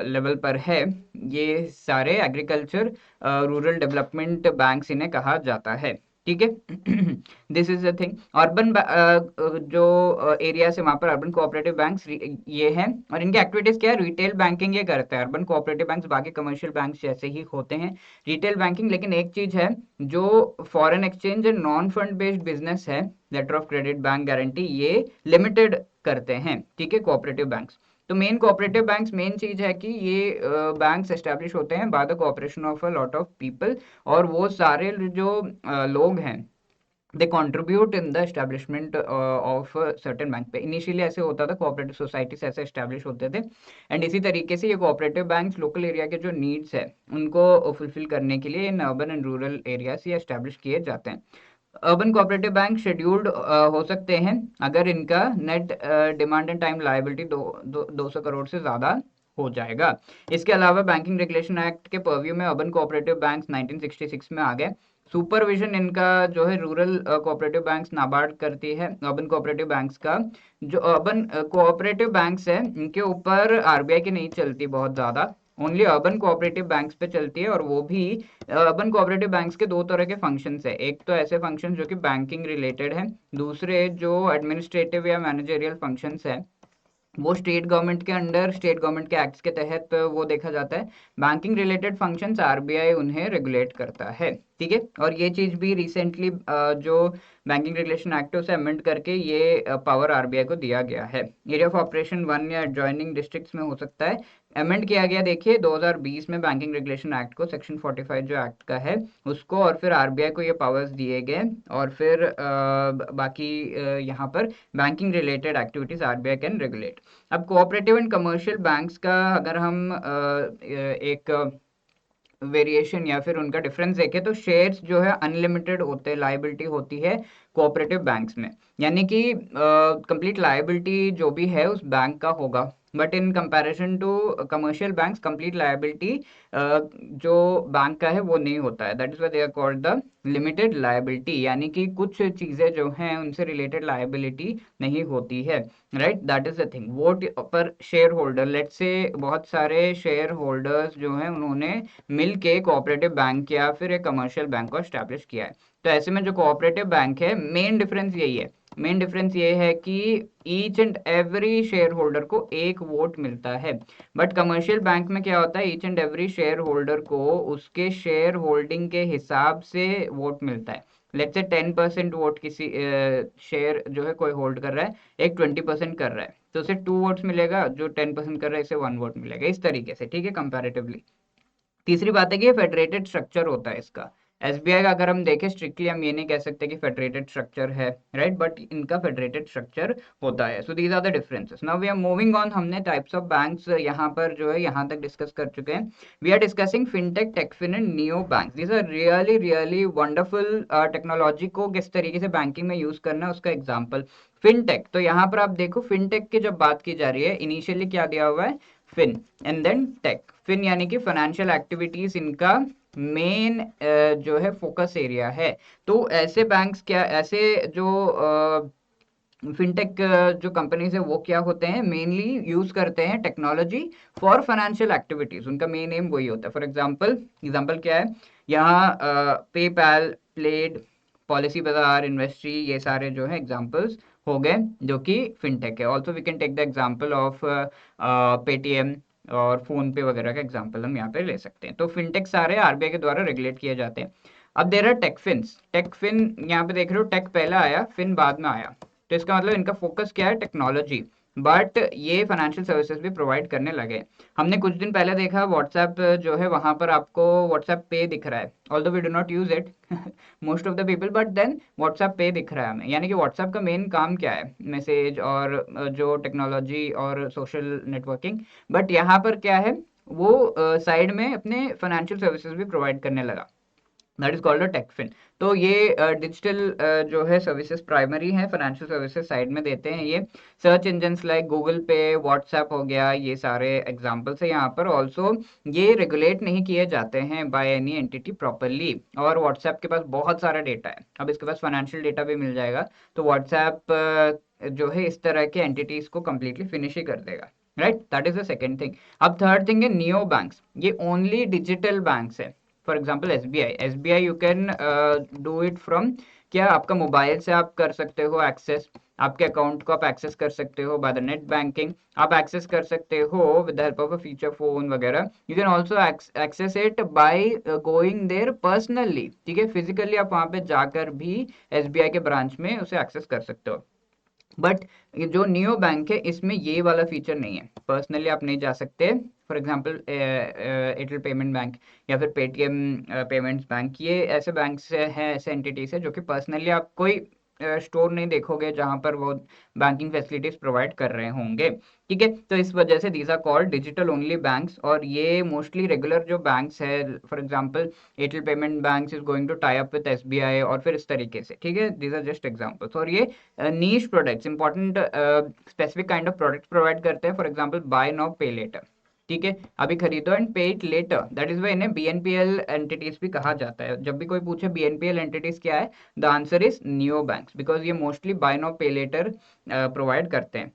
लेवल पर है, ये सारे एग्रीकल्चर रूरल डेवलपमेंट बैंक्स इन्हें कहा जाता है। ठीक है, this is the thing. Urban जो एरियाज है वहाँ पर अर्बन कोऑपरेटिव बैंक्स ये हैं, और इनकी एक्टिविटीज क्या है, रिटेल बैंकिंग ये करते हैं। अर्बन कोऑपरेटिव बैंक्स बाकी कमर्शियल बैंक्स जैसे ही होते हैं, रिटेल बैंकिंग। लेकिन एक चीज है, जो foreign exchange and non fund based business है, letter of credit, bank guarantee, ये लिमिटेड करते हैं। ठीक है, कोऑपरेटिव बैंक्स। तो मेन कोऑपरेटिव बैंक्स, मेन चीज है कि ये बैंक्स एस्टेब्लिश होते हैं by the cooperation of a lot of people, और वो सारे जो लोग हैं they contribute in the establishment of certain bank पे। इनिशियली ऐसे होता था, कोऑपरेटिव सोसाइटीज ऐसे एस्टेब्लिश होते थे, एंड इसी तरीके से ये कोऑपरेटिव बैंक्स लोकल एरिया के जो नीड्स है उनको फुलफिल करने के लिए in urban and rural areas ये एस्टेब्लिश किए जाते हैं। अर्बन कोऑपरेटिव बैंक शेड्यूल्ड हो सकते हैं अगर इनका net demand and time liability 200 crore से ज्यादा हो जाएगा। इसके अलावा बैंकिंग रेगुलेशन एक्ट के परव्यू में अर्बन कोऑपरेटिव बैंक्स 1966 में आ गए। सुपरविजन इनका जो है रूरल कोऑपरेटिव बैंक्स नाबार्ड करती है। अर्बन कोऑपरेटिव बैंक्स का जो अर्बन कोऑपरेटिव बैंक्स है इनके ऊपर RBI की नहीं चलती बहुत ज्यादा, ओनली अर्बन कोऑपरेटिव बैंक्स पे चलती है। और वो भी अर्बन कोऑपरेटिव बैंक्स के दो तरह के फंक्शंस है, एक तो ऐसे फंक्शंस जो कि बैंकिंग रिलेटेड है, दूसरे जो एडमिनिस्ट्रेटिव या मैनेजरियल फंक्शंस है वो स्टेट गवर्नमेंट के अंडर, स्टेट गवर्नमेंट के एक्ट्स के तहत वो देखा जाता है। बैंकिंग रिलेटेड फंक्शंस RBI उन्हें रेगुलेट करता है। ठीक है, और ये चीज भी रिसेंटली जो बैंकिंग रेगुलेशन एक्ट है उसे अमेंड करके ये पावर RBI को दिया गया है। एरिया ऑफ ऑपरेशन 1 या एडजॉइनिंग डिस्ट्रिक्ट्स में हो सकता है, अमेंड किया गया। देखिए 2020 में बैंकिंग रेगुलेशन एक्ट को, सेक्शन 45 जो एक्ट का है उसको, और फिर RBI को ये पावर्स दिए गए, और फिर बाकी यहाँ पर banking related activities RBI can regulate. अब कोऑपरेटिव एंड कमर्शियल बैंक्स का अगर हम एक वेरिएशन या फिर उनका डिफरेंस देखें, तो शेयर्स जो है अनलिमिटेड होते हैं, लायबिलिटी होती है कोऑपरेटिव बैंक्स में, यानी कि कंप्लीट लायबिलिटी जो भी है उस बैंक का होगा। But in comparison to commercial banks, complete liability जो बैंक का है वो नहीं होता है। That is why they are called the limited liability, यानी कि कुछ चीजें जो हैं उनसे रिलेटेड लायबिलिटी नहीं होती है। Right, that is the thing. Vote पर शेयर होल्डर, लेट से बहुत सारे शेयर होल्डर्स जो हैं उन्होंने मिल के कोऑपरेटिव बैंक या फिर एक कमर्शियल बैंक को एस्टैब्लिश किया है। तो ऐसे में जो कोऑपरेटिव बैंक है, मेन डिफरेंस यही है, मेन डिफरेंस ये है कि each and every share holder को एक वोट मिलता है। बट कमर्शियल बैंक में क्या होता है, each and every share holder को उसके शेयर होल्डिंग के हिसाब से वोट मिलता है। लेट्स से 10% वोट किसी शेयर जो है कोई होल्ड कर रहा है, एक 20% कर रहा है, तो उसे 2 वोट्स मिलेगा, जो 10% कर रहा है इसे 1 वोट मिलेगा, इस तरीके से, ठीक है, कंपैरेटिवली। तीसरी बात है कि ये फेडरेटेड स्ट्रक्चर होता है इसका। एसबीआई का अगर हम देखें स्ट्रिक्टली, हम ये नहीं कह सकते कि फेडरेटेड स्ट्रक्चर है, राइट, बट इनका फेडरेटेड स्ट्रक्चर होता है। So these are the differences. Now we are moving on. हमने टाइप्स ऑफ बैंक्स यहाँ पर जो है यहाँ तक डिस्कस कर चुके हैं। We are discussing fintech, techfin and neo bank. These are really really wonderful technology को किस तरीके से बैंकिंग में यूज करना है उसका एग्जाम्पल। फिनटेक, तो यहाँ पर आप देखो फिनटेक की जब बात की जा रही है, इनिशियली क्या दिया हुआ है, fin and then tech. Fin यानी कि फाइनेंशियल एक्टिविटीज इनका मेन जो है फोकस एरिया है। तो ऐसे बैंक्स क्या, ऐसे जो फिनटेक जो कंपनीज है वो क्या होते हैं, मेनली यूज करते हैं टेक्नोलॉजी फॉर फाइनेंशियल एक्टिविटीज, उनका मेन एम वही होता है। फॉर एग्जांपल क्या है यहाँ, पेपैल, प्लेड, पॉलिसी बाजार, इन्वेस्ट्री, ये सारे जो है एग्जांपल्स हो गए जो कि फिनटेक है। Also we can take the example of Paytm और फोन पे वगैरह का एग्जांपल हम यहाँ पे ले सकते हैं। तो फिनटेक सारे आरबीआई के द्वारा रेगुलेट किए जाते हैं। अब देर आर टेकफिन्स। टेकफिन यहाँ पे देख रहे हो, टेक पहला आया, फिन बाद में आया, तो इसका मतलब इनका फोकस क्या है, टेक्नोलॉजी, बट ये फाइनेंशियल सर्विसेज भी प्रोवाइड करने लगे। हमने कुछ दिन पहले देखा व्हाट्सएप जो है वहां पर आपको व्हाट्सएप पे दिख रहा है, although we do not use it most of the people, but then WhatsApp पे दिख रहा है हमें। यानी कि व्हाट्सएप का मेन काम क्या है, मैसेज और जो टेक्नोलॉजी और सोशल नेटवर्किंग, बट यहाँ पर क्या है, वो साइड में अपने फाइनेंशियल सर्विसेज भी प्रोवाइड करने लगा, दैट इज कॉल्ड अ टेकफिन। तो ये डिजिटल जो है सर्विसेज प्राइमरी है, फाइनेंशियल सर्विसेज साइड में देते हैं ये। सर्च इंजन लाइक गूगल पे, व्हाट्सएप हो गया, ये सारे एग्जांपल्स है यहाँ पर। ऑल्सो ये रेगुलेट नहीं किए जाते हैं बाय एनी एंटिटी प्रॉपरली, और व्हाट्सएप के पास बहुत सारा डेटा है, अब इसके पास फाइनेंशियल डेटा भी मिल जाएगा, तो व्हाट्सएप जो है इस तरह के एंटिटीज को कंप्लीटली फिनिश ही कर देगा, right, that is the second thing. अब थर्ड थिंग है नियो बैंक्स। ये ओनली डिजिटल बैंक्स है। For example SBI you can do it from, क्या आपका मोबाइल से आप कर सकते हो एक्सेस, आपके अकाउंट को आप एक्सेस कर सकते हो बाय द नेट बैंकिंग, आप एक्सेस कर सकते हो with the help of a feature phone वगैरह। You can also access it by going there personally, ठीक है, फिजिकली आप वहां पे जाकर भी एसबीआई के ब्रांच में उसे एक्सेस कर सकते हो। बट जो नियो बैंक है इसमें ये वाला फीचर नहीं है, पर्सनली आप नहीं जा सकते। For example Airtel payment bank या फिर पेटीएम पेमेंट्स बैंक, ये ऐसे बैंक हैं, ऐसे एंटिटीज है जो कि पर्सनली आप कोई स्टोर नहीं देखोगे जहां पर वो बैंकिंग फैसिलिटीज प्रोवाइड कर रहे होंगे, ठीक है। तो इस वजह से these are called digital only banks, और ये मोस्टली रेगुलर जो बैंक्स है, for example Airtel payment bank is going to tie up with SBI, और फिर इस तरीके से, ठीक है, दीज आर जस्ट एग्जांपल्स। और ये niche products, important specific kind of products provide करते हैं। For example buy now pay later, ठीक है, अभी खरीदो and pay it later, that is why इन्हें बीएनपीएल एंटिटीज भी कहा जाता है। जब भी कोई पूछे बीएनपीएल एंटिटीज क्या है, the answer is neo banks, because ये mostly bye now pay letter provide करते हैं।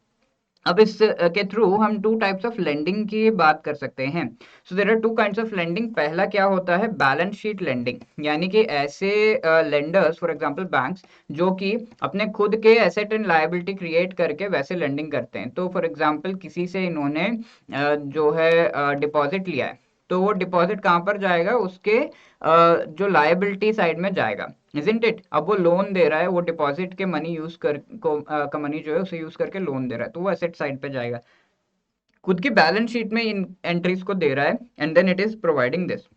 अब इस के थ्रू हम टू टाइप्स ऑफ लेंडिंग की बात कर सकते हैं। So there are two kinds of lending. पहला क्या होता है, बैलेंस शीट लेंडिंग, यानी कि ऐसे लेंडर्स, फॉर एग्जांपल बैंक्स, जो कि अपने खुद के एसेट एंड लायबिलिटी क्रिएट करके वैसे लेंडिंग करते हैं। तो फॉर एग्जांपल किसी से इन्होंने जो है डिपॉजिट लिया है, तो वो डिपॉजिट कहाँ पर जाएगा, उसके जो लायबिलिटी साइड में जाएगा, इजंट इट। अब वो लोन दे रहा है, वो डिपॉजिट के मनी यूज कर को का मनी जो है उसे यूज करके लोन दे रहा है, तो वो एसेट साइड पे जाएगा, खुद की बैलेंस शीट में इन एंट्रीज को दे रहा है, and then it is providing this.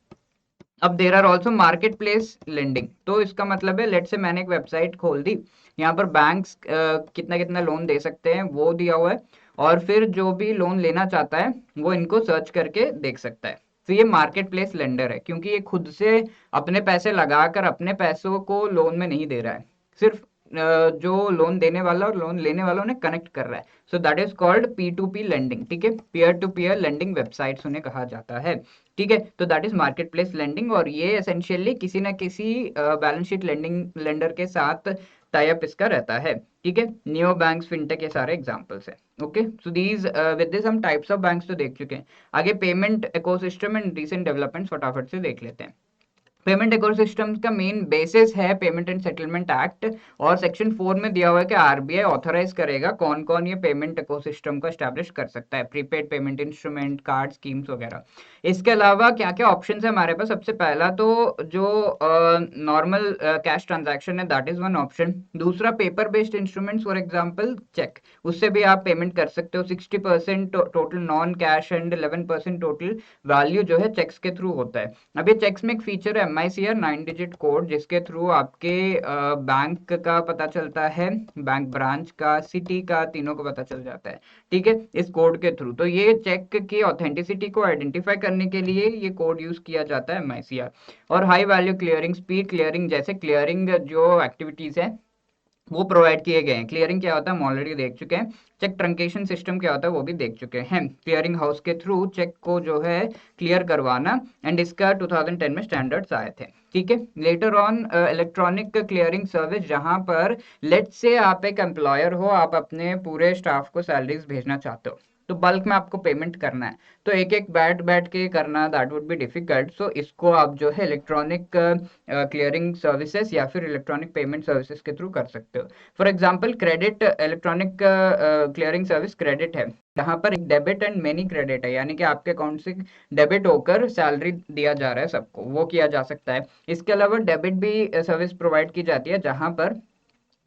अब there are also market place lending. तो इसका मतलब है, लेट से मैंने एक वेबसाइट खोल दी, यहाँ पर बैंक्स कितना कितना लोन दे सकते हैं वो दिया हुआ है, और फिर जो भी लोन लेना चाहता है वो इनको सर्च करके देख सकता है। तो ये मार्केट प्लेस लेंडर है, क्योंकि ये खुद से अपने पैसे लगाकर अपने पैसों को लोन में नहीं दे रहा है, सिर्फ जो लोन देने वाला और लोन लेने वाला उन्हें कनेक्ट कर रहा है। So that is called P2P lending, ठीक है, peer to peer lending websites उन्हें कहा जाता है, ठीक है। तो that is market place lending, और ये एसेंशियली किसी ना किसी बैलेंस शीट लेंडिंग लेंडर के साथ टाई अप इसका रहता है, ठीक है। नियो बैंक्स, फिनटेक, ये सारे एग्जांपल्स है, okay. So these with this हम टाइप्स ऑफ बैंक्स तो देख चुके हैं। आगे payment ecosystem and recent developments फटाफट से देख लेते हैं। पेमेंट इकोसिस्टम का मेन बेसिस है पेमेंट एंड सेटलमेंट एक्ट, और सेक्शन 4 में दिया हुआ है कि आरबीआई ऑथराइज करेगा कौन कौन ये पेमेंट इकोसिस्टम को एस्टैब्लिश कर सकता है, prepaid payment instrument, card schemes वगैरह। इसके अलावा क्या क्या ऑप्शन है हमारे पास? सबसे पहला तो जो नॉर्मल कैश ट्रांजैक्शन है, दैट इज वन ऑप्शन। दूसरा paper based instruments, for example cheque, उससे भी आप पेमेंट कर सकते हो। 60% total non cash and 11% total value जो है चेक्स के थ्रू होता है। अब ये चेक्स में एक फीचर है MICR 9 डिजिट कोड, जिसके थ्रू आपके बैंक का पता चलता है, बैंक ब्रांच का, सिटी का, तीनों को पता चल जाता है, ठीक है, इस कोड के थ्रू। तो ये चेक की ऑथेंटिसिटी को आइडेंटिफाई करने के लिए ये कोड यूज किया जाता है MICR। और high value clearing, speed clearing, जैसे क्लियरिंग जो एक्टिविटीज है वो प्रोवाइड किए गए हैं। क्लियरिंग क्या होता है हम ऑलरेडी देख चुके हैं। चेक ट्रंकेशन सिस्टम क्या होता है वो भी देख चुके हैं। क्लियरिंग हाउस के थ्रू चेक को जो है क्लियर करवाना, एंड इसका 2010 में स्टैंडर्ड्स आए थे, ठीक है। Later on electronic clearing service, जहां पर लेट से आप एक एम्प्लॉयर हो, आप अपने पूरे स्टाफ को सैलरीज भेजना चाहते हो, तो बल्क में आपको पेमेंट करना है, तो एक एक बैठ बैठ के करना दैट वुड बी डिफिकल्ट। सो इसको आप जो है इलेक्ट्रॉनिक क्लियरिंग सर्विसेज या फिर इलेक्ट्रॉनिक पेमेंट सर्विसेज के थ्रू कर सकते हो। For example credit, electronic clearing service credit है, जहां पर एक डेबिट एंड मेनी क्रेडिट है, यानी कि आपके अकाउंट से डेबिट होकर सैलरी दिया जा रहा है सबको, वो किया जा सकता है। इसके अलावा डेबिट भी सर्विस प्रोवाइड की जाती है, जहां पर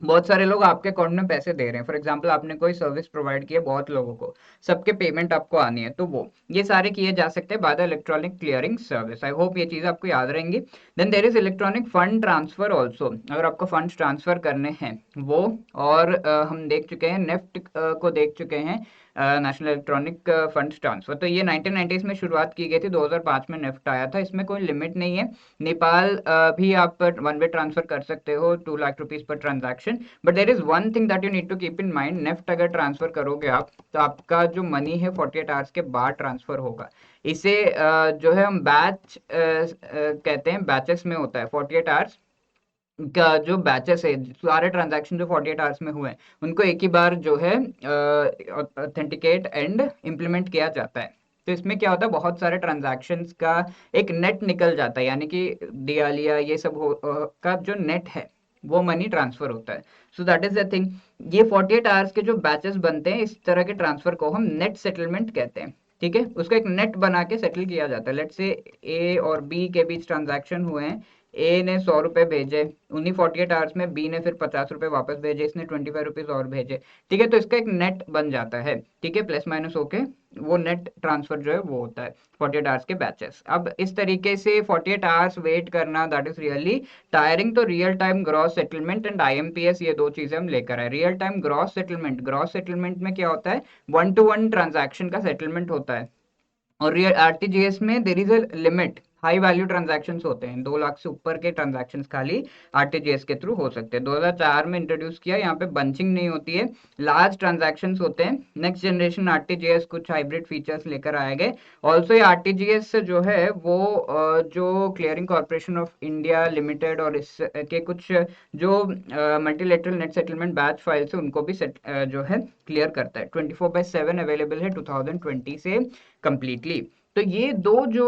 बहुत सारे लोग आपके अकाउंट में पैसे दे रहे हैं। फॉर एग्जांपल आपने कोई सर्विस प्रोवाइड की है बहुत लोगों को, सबके पेमेंट आपको आनी है, तो वो ये सारे किए जा सकते हैं by the electronic clearing service. I hope ये चीज आपको याद रहेंगी। Then there is electronic fund transfer also, अगर आपको फंड ट्रांसफर करने हैं वो। और हम देख चुके हैं नेफ्ट को देख चुके हैं, नेशनल इलेक्ट्रॉनिक फंड ट्रांसफर। तो ये 1990s में शुरुआत की गई थी, 2005 में नेफ्ट आया था। इसमें कोई लिमिट नहीं है। नेपाल भी आप वन वे ट्रांसफर कर सकते हो, 2 लाख रुपीज पर transaction. But there is one thing that you need to keep in mind, NEFT अगर ट्रांसफर करोगे आप, तो आपका जो मनी है 48 आवर्स के बाद ट्रांसफर होगा। इसे जो है हम बैच कहते हैं, बैचेस में होता है। 48 आवर्स का जो बैचेस है, सारे ट्रांजैक्शन जो 48 आवर्स में हुए हैं, उनको एक ही बार जो है ऑथेंटिकेट एंड इम्प्लीमेंट किया जाता है। तो इसमें क्या होता है, बहुत सारे ट्रांजैक्शंस का एक नेट निकल जाता है, यानी कि दिवालिया ये सब का जो नेट है वो मनी ट्रांसफर होता है। So that is the thing. ये 48 आवर्स के जो बैचेस बनते हैं, इस तरह के ट्रांसफर को हम नेट सेटलमेंट कहते हैं, ठीक है। उसका एक नेट बना के सेटल किया जाता है। लेट से ए और बी के बीच ट्रांजैक्शन हुए हैं, ए ने 100 रुपए भेजे, उन्हीं 48 आवर्स में बी ने फिर 50 रुपए वापस भेजे, इसने 25 रुपीज और भेजे, ठीक है। तो इसका एक नेट बन जाता है, ठीक है, प्लस माइनस होके वो नेट ट्रांसफर जो है वो होता है 48 आवर्स के बैचेस। अब इस तरीके से 48 आवर्स वेट करना, दैट इज रियली टायरिंग। तो real time gross settlement and IMPS, ये दो चीजें हम लेकर आए। Real time gross settlement, gross settlement में क्या होता है, 1 to 1 ट्रांजैक्शन का सेटलमेंट होता है। और रियल RTGS में there is a limit, high value transactions होते हैं, 2 लाख से ऊपर के ट्रांजैक्शंस खाली RTGS के थ्रू हो सकते हैं। 2004 में इंट्रोड्यूस किया, यहाँ पे बंचिंग नहीं होती है, लार्ज ट्रांजैक्शंस होते हैं। नेक्स्ट जनरेशन RTGS कुछ हाइब्रिड फीचर्स लेकर आए गए। ऑल्सो ये RTGS जो है वो जो clearing Corporation of India limited और इसके कुछ जो multilateral net settlement batch files है उनको भी जो है क्लियर करता है। 24/7 अवेलेबल है 2020 से कंप्लीटली। तो ये दो जो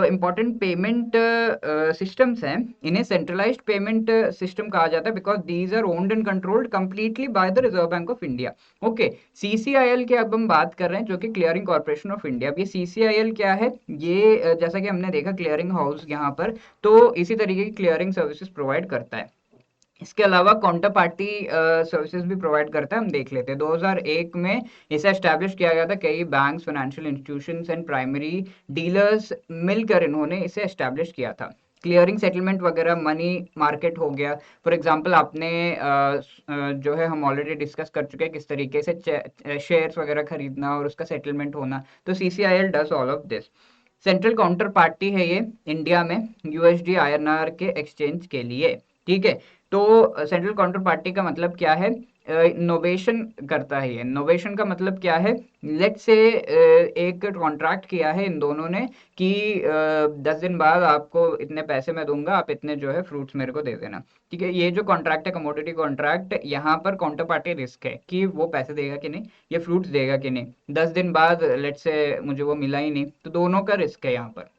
इंपॉर्टेंट पेमेंट सिस्टम्स हैं, इन्हें सेंट्रलाइज्ड पेमेंट सिस्टम कहा जाता है, because these are owned and controlled completely by the Reserve Bank of India. Okay, CCIL की अब हम बात कर रहे हैं, जो कि क्लियरिंग कॉर्पोरेशन ऑफ इंडिया। अब ये CCIL क्या है, ये जैसा कि हमने देखा क्लियरिंग हाउस यहाँ पर, तो इसी तरीके की क्लियरिंग सर्विसेज प्रोवाइड करता है। इसके अलावा काउंटर पार्टी सर्विसेज भी प्रोवाइड करता है, हम देख लेते हैं। 2001 में इसे एस्टैब्लिश किया गया था, कई banks, financial institutions and primary dealers मिलकर इन्होंने इसे एस्टैब्लिश किया था। क्लियरिंग सेटलमेंट वगैरह, मनी मार्केट हो गया। फॉर एग्जांपल आपने जो है हम ऑलरेडी डिस्कस कर चुके हैं किस तरीके से शेयर्स वगैरह खरीदना और उसका सेटलमेंट होना, तो CCIL does all of this. Central counter party है ये इंडिया में USD INR के एक्सचेंज के लिए, ठीक है। तो सेंट्रल काउंटर पार्टी का मतलब क्या है, इनोवेशन करता है। ये इनोवेशन का मतलब क्या है, लेट से एक कॉन्ट्रैक्ट किया है इन दोनों ने कि 10 दिन बाद आपको इतने पैसे मैं दूंगा, आप इतने जो है फ्रूट्स मेरे को दे देना, ठीक है। ये जो कॉन्ट्रैक्ट है कमोडिटी कॉन्ट्रैक्ट, यहाँ पर काउंटर पार्टी रिस्क है कि वो पैसे देगा कि नहीं, ये फ्रूट्स देगा कि नहीं, 10 दिन बाद लेट से मुझे वो मिला ही नहीं, तो दोनों का रिस्क है यहाँ पर।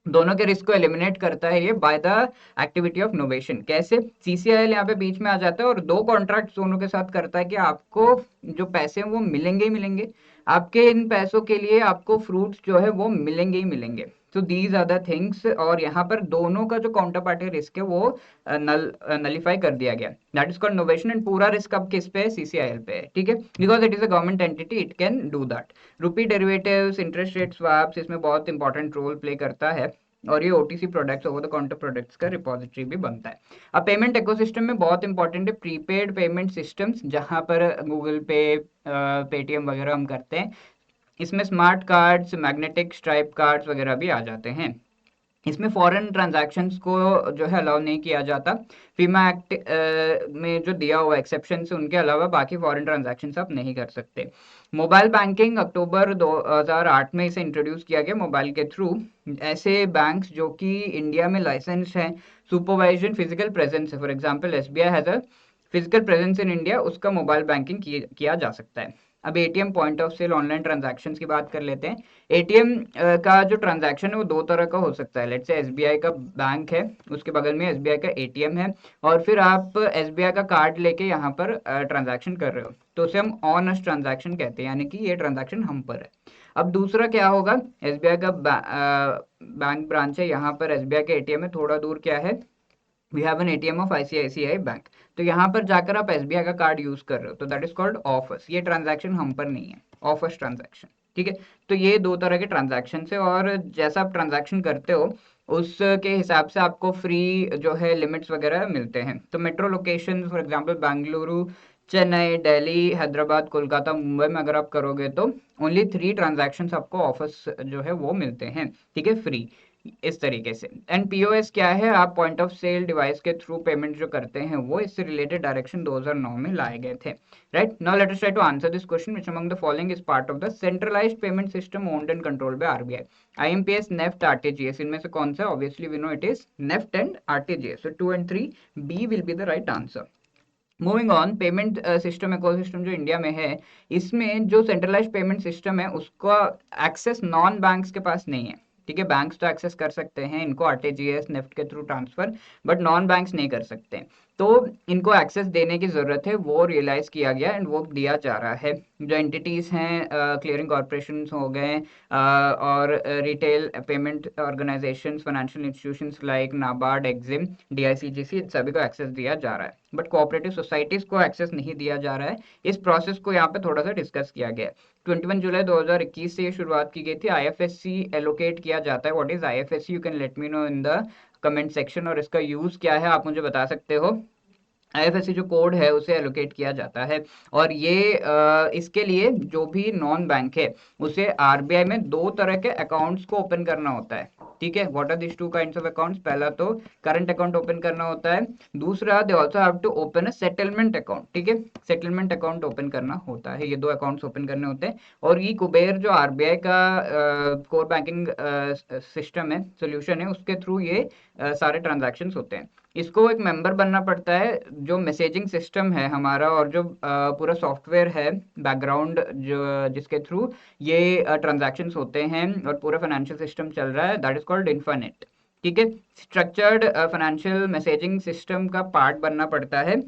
दोनों के रिस्क को एलिमिनेट करता है ये by the activity of novation. कैसे? सीसीआईएल यहाँ पे बीच में आ जाता है और दो कॉन्ट्रैक्ट दोनों के साथ करता है कि आपको जो पैसे हैं वो मिलेंगे ही मिलेंगे, आपके इन पैसों के लिए आपको फ्रूट्स जो है वो मिलेंगे ही मिलेंगे। So these are the things, और यहाँ पर दोनों का जो काउंटर पार्टी रिस्क है वो नलीफाई कर दिया गया। That is called novation, and पूरा रिस्क अब किस पे है? सीसीआईएल पे है, ठीक है, because it is a government entity, it can do that. Rupee derivatives, interest rate swaps इसमें बहुत इंपॉर्टेंट रोल प्ले करता है, और ये OTC products, over the counter products का रिपोजिटरी भी बनता है। अब पेमेंट इकोसिस्टम में बहुत इंपॉर्टेंट है प्रीपेड पेमेंट सिस्टम्स, जहां पर गूगल पे, पेटीएम वगैरह हम करते हैं। इसमें smart cards, magnetic stripe cards वगैरह भी आ जाते हैं। इसमें फॉरेन ट्रांजैक्शंस को जो है अलाउ नहीं किया जाता। फीमा एक्ट में जो दिया हुआ एक्सेप्शन से उनके अलावा बाकी फॉरेन ट्रांजैक्शंस आप नहीं कर सकते। मोबाइल बैंकिंग अक्टूबर 2008 में इसे इंट्रोड्यूस किया गया मोबाइल के थ्रू। ऐसे बैंक्स जो कि इंडिया में लाइसेंस हैं, सुपरवाइजन फिजिकल प्रेजेंस है, for example SBI has a physical presence in India, उसका मोबाइल बैंकिंग किया जा सकता है। अब ATM, point of sale, online transactions की बात कर लेते हैं। एटीएम का जो ट्रांजैक्शन है वो दो तरह का हो सकता है। लेट्स से एसबीआई का बैंक है, उसके बगल में एसबीआई का एटीएम है, और फिर आप एसबीआई का कार्ड लेके यहाँ पर ट्रांजैक्शन कर रहे हो, तो उसे हम ऑनेस्ट ट्रांजैक्शन कहते हैं, यानी कि ये ट्रांजैक्शन हम पर है। अब दूसरा क्या होगा? एसबीआई का बैंक ब्रांच है, यहाँ पर एसबीआई का एटीएम है, थोड़ा दूर क्या है? We have an ATM of ICICI bank. तो यहाँ पर जाकर आप एसबीआई का कार्ड यूज कर रहे हो, तो दैट इज कॉल्ड ऑफर्स। ये ट्रांजैक्शन हम पर नहीं है, ऑफर्स ट्रांजैक्शन, ठीक है। तो ये दो तरह के ट्रांजैक्शन है, और जैसा आप ट्रांजैक्शन करते हो उसके हिसाब से आपको फ्री जो है लिमिट्स वगैरह मिलते हैं। तो metro location for example Bengaluru, Chennai, Delhi, Hyderabad, Kolkata, Mumbai में अगर आप करोगे तो ओनली 3 ट्रांजैक्शंस आपको ऑफर्स जो है वो मिलते हैं, ठीक है, फ्री, इस तरीके से। एंड पीओएस क्या है? आप पॉइंट ऑफ सेल डिवाइस के थ्रू पेमेंट जो करते हैं वो इससे रिलेटेड डायरेक्शन 2009 में लाए गए थे, right. Now let us try to answer this question, which among the following is part of the centralised payment system owned and controlled by RBI? IMPS, NEFT, RTGS, इनमें से कौन सा? Obviously we know it is NEFT and RTGS, so 2 and 3 B will be the right answer. Moving on, payment system ecosystem जो India में है, इसमें जो centralised payment system है उसका एक्सेस नॉन बैंक्स के पास नहीं है, ठीक है। बैंक्स तो एक्सेस कर सकते हैं इनको आरटीजीएस, नेफ्ट के through transfer, but non banks नहीं कर सकते। तो इनको एक्सेस देने की जरूरत है, वो रियलाइज किया गया एंड वो दिया जा रहा है। जो एंटिटीज हैं, क्लियरिंग कॉर्पोरेशन हो गए, और retail payment organisation, financial institutions like NABARD, EXIM, DICGC, सभी को एक्सेस दिया जा रहा है, बट कोऑपरेटिव सोसाइटीज को एक्सेस नहीं दिया जा रहा है। इस प्रोसेस को यहाँ पे थोड़ा सा डिस्कस किया गया है। 21 जुलाई 2021 से ये शुरुआत की गई थी। आईएफएससी एलोकेट किया जाता है। What is IFSC? You can let me know in the comment section, और इसका यूज क्या है आप मुझे बता सकते हो। आईएफएससी जो कोड है उसे एलोकेट किया जाता है, और ये इसके लिए जो भी नॉन बैंक है उसे आरबीआई में दो तरह के अकाउंट्स को ओपन करना होता है, ठीक है। What are this two kinds of accounts? पहला तो करंट अकाउंट ओपन करना होता है, दूसरा they also have to open a settlement account, ठीक है। सेटलमेंट अकाउंट ओपन करना होता है, ये दो अकाउंट्स ओपन करने होते हैं। और ये कुबेर जो आरबीआई का कोर बैंकिंग सिस्टम है, सोल्यूशन है, उसके थ्रू ये सारे ट्रांजैक्शंस होते हैं। इसको एक मेंबर बनना पड़ता है, जो मैसेजिंग सिस्टम है हमारा, और जो पूरा सॉफ्टवेयर है बैकग्राउंड जो जिसके थ्रू ये ट्रांजैक्शंस होते हैं और पूरा फाइनेंशियल सिस्टम चल रहा है, दैट इज कॉल्ड इन्फानेट, ठीक है। स्ट्रक्चर्ड फाइनेंशियल मैसेजिंग सिस्टम का पार्ट बनना पड़ता है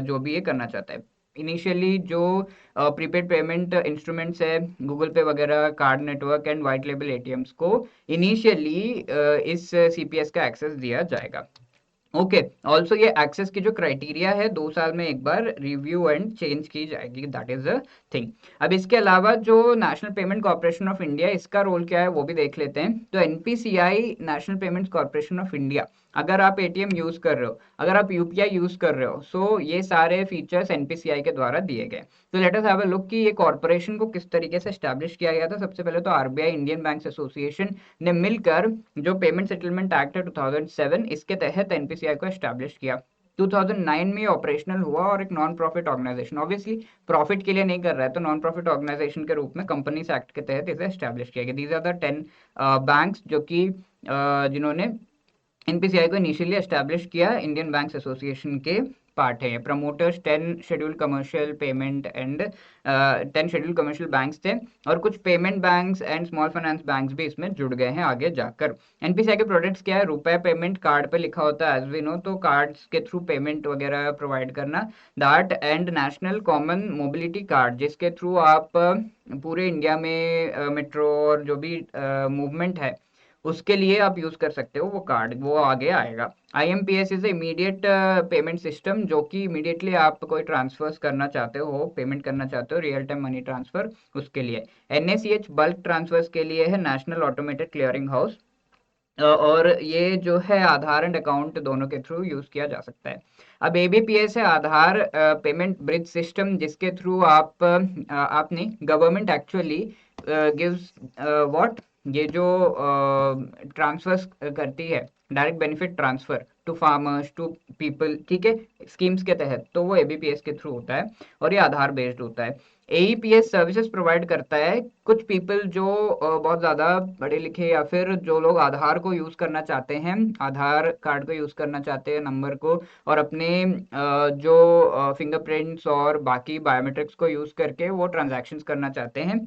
जो भी ये करना चाहता है। इनिशियली जो प्रीपेड पेमेंट इंस्ट्रूमेंट्स है, गूगल पे वगैरह, card network and white label ATMs को इनिशियली इस सीपीएस का एक्सेस दिया जाएगा। ओके, ऑल्सो ये एक्सेस की जो क्राइटेरिया है 2 साल में एक बार रिव्यू एंड चेंज की जाएगी, दैट इज अ थिंग। अब इसके अलावा जो national payment corporation of India, इसका रोल क्या है वो भी देख लेते हैं। तो NPCI, national payment corporation of India, अगर आप एटीएम यूज कर रहे हो, अगर आप यूपीआई यूज कर रहे हो, सो ये सारे फीचर्स एनपीसीआई के द्वारा दिए गए। तो late us have a look कि ये कॉर्पोरेशन को किस तरीके से एस्टैब्लिश किया गया था। सबसे पहले तो आरबीआई, इंडियन बैंक्स एसोसिएशन ने मिलकर जो पेमेंट सेटलमेंट एक्ट है 2007, इसके तहत एनपीसीआई को एस्टैब्लिश किया। 2009 में ऑपरेशनल हुआ, और एक non profit organisation, obviously profit के लिए नहीं कर रहा है, तो नॉन प्रॉफिट ऑर्गेनाइजेशन के रूप में कंपनीज एक्ट के तहत इसे एस्टैब्लिश किया गया। दीज आर द 10 बैंक्स जो कि जिन्होंने एनपीसीआई को इनिशियली एस्टैब्लिश किया इंडियन बैंक्स एसोसिएशन के पार्ट है। Promoters 10 schedule commercial payment and 10 schedule commercial banks थे, और कुछ payment banks and small finance banks भी इसमें जुड़ गए हैं आगे जाकर। एनपीसीआई के प्रोडक्ट्स क्या है? रुपए पेमेंट कार्ड पे लिखा होता है एज वी नो, तो कार्ड्स के थ्रू पेमेंट वगैरह प्रोवाइड करना, that and national common mobility card, जिसके थ्रू आप पूरे इंडिया में मेट्रो और जो भी मूवमेंट है उसके लिए आप यूज कर सकते हो वो कार्ड, वो आगे आएगा। IMPS is immediate payment system, जो कि इमीडिएटली आप कोई ट्रांसफर्स करना चाहते हो, पेमेंट करना चाहते हो, रियल टाइम मनी ट्रांसफर, उसके लिए। NACH बल्क ट्रांसफर्स के लिए है, नेशनल ऑटोमेटेड क्लियरिंग हाउस, और ये जो है आधार एंड अकाउंट दोनों के थ्रू यूज किया जा सकता है। अब ABPS है, आधार पेमेंट ब्रिज सिस्टम, जिसके थ्रू आप नहीं, गवर्नमेंट एक्चुअली गिव्स व्हाट, ये जो ट्रांसफर्स करती है, direct benefit transfer to farmers to people, ठीक है, स्कीम्स के तहत, तो वो ABPS के थ्रू होता है और ये आधार बेस्ड होता है। AEPS सर्विसेज प्रोवाइड करता है कुछ पीपल जो बहुत ज़्यादा पढ़े लिखे या फिर जो लोग आधार को यूज़ करना चाहते हैं, आधार कार्ड को यूज़ करना चाहते हैं, नंबर को, और अपने जो फिंगरप्रिंट्स और बाकी बायोमेट्रिक्स को यूज़ करके वो ट्रांजैक्शंस करना चाहते हैं।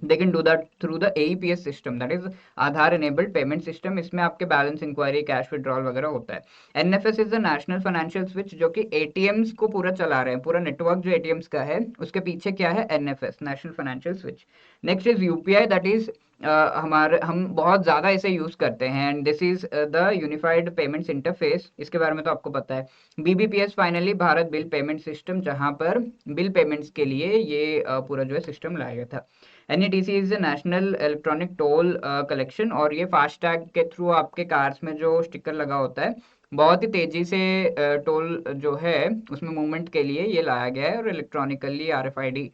they can do that through the AEPS system, that is Aadhaar enabled payment system। इसमें आपके बैलेंस इंक्वायरी, कैश विड्रॉल वगैरह होता है। NFS is the national financial switch, जो कि ATMs को पूरा चला रहे हैं, पूरा नेटवर्क जो ATMs का है उसके पीछे क्या है? NFS, national financial switch. Next is UPI, that is हम बहुत ज़्यादा इसे यूज़ करते हैं, and this is the unified payments interface, इसके बारे में तो आपको पता है। BBPS finally, Bharat bill payment system, जहाँ पर बिल पेमेंट्स के लिए ये पूरा जो है सिस्टम लाया गया था। NETC is national electronic toll collection, और ये फास्टैग के थ्रू आपके कार्स में जो स्टिकर लगा होता है, बहुत ही तेजी से टोल जो है उसमें मूवमेंट के लिए ये लाया गया है, और इलेक्ट्रॉनिकली RFID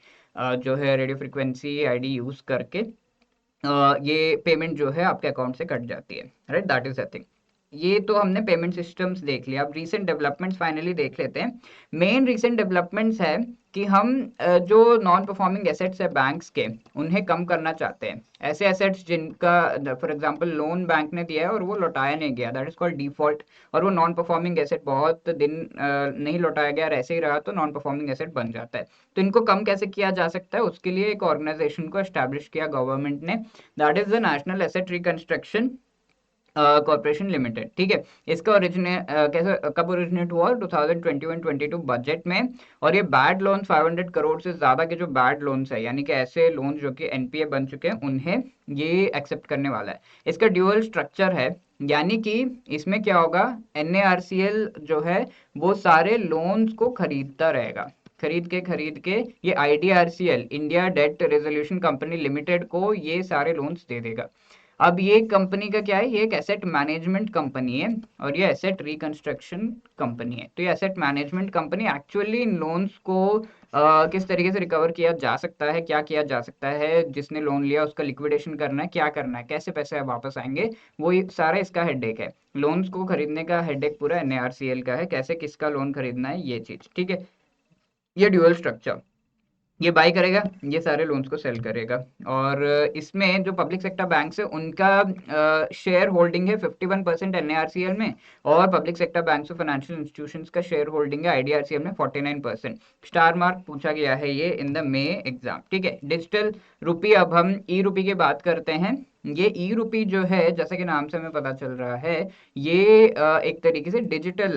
जो है, रेडियो फ्रिक्वेंसी ID यूज करके ये पेमेंट जो है आपके अकाउंट से कट जाती है, right, that is a thing. ये तो हमने पेमेंट सिस्टम्स देख लिया। अब रीसेंट डेवलपमेंट्स फाइनली देख लेते हैं। मेन रीसेंट डेवलपमेंट्स है कि हम जो नॉन परफॉर्मिंग एसेट्स है बैंक्स के, उन्हें कम करना चाहते हैं। ऐसे एसेट्स जिनका फॉर एग्जांपल लोन बैंक ने दिया है और वो लौटाया नहीं गया, दैट इज कॉल्ड डिफॉल्ट, और वो नॉन परफॉर्मिंग एसेट बहुत दिन नहीं लौटाया गया, ऐसे ही रहा, तो नॉन परफॉर्मिंग एसेट बन जाता है। तो इनको कम कैसे किया जा सकता है? उसके लिए एक ऑर्गेनाइजेशन को एस्टैब्लिश किया गवर्नमेंट ने, that is the national asset reconstruction corporation limited, ठीक है। इसका कैसे, कब ओरिजिनेट हुआ? 2021-22 बजट में। और ये बैड लोन 500 करोड़ से ज्यादा के जो बैड लोन्स है, यानी कि ऐसे लोन जो कि NPA बन चुके हैं, उन्हें ये एक्सेप्ट करने वाला है। इसका ड्यूअल स्ट्रक्चर है, यानी कि इसमें क्या होगा, NARCL जो है वो सारे लोन्स को खरीदता रहेगा, खरीद के ये IDRCL, India debt resolution company limited को ये सारे लोन्स दे देगा। अब ये कंपनी का क्या है? ये एक एसेट मैनेजमेंट कंपनी है और ये एसेट रिकंस्ट्रक्शन कंपनी है। तो ये asset management company actually in loans को किस तरीके से रिकवर किया जा सकता है, क्या किया जा सकता है, जिसने लोन लिया उसका लिक्विडेशन करना है, क्या करना है, कैसे पैसे वापस आएंगे, वो सारा इसका हेडेक है। लोन्स को खरीदने का हेडेक पूरा NARCL का है, कैसे किसका लोन खरीदना है, ये चीज, ठीक है। ये ड्यूअल स्ट्रक्चर, ये बाई करेगा, ये सारे लोन्स को सेल करेगा। और इसमें जो पब्लिक सेक्टर बैंक्स है उनका शेयर होल्डिंग है 51% NARCL में, और पब्लिक सेक्टर बैंक्स और फाइनेंशियल इंस्टीट्यूशंस का शेयर होल्डिंग है IDRCL में 49%। स्टार मार्क पूछा गया है ये इन द मे एग्जाम, ठीक है। डिजिटल रुपी, अब हम ई रुपी की बात करते हैं। ये ई रुपी जो है, जैसा कि नाम से हमें पता चल रहा है, ये एक तरीके से डिजिटल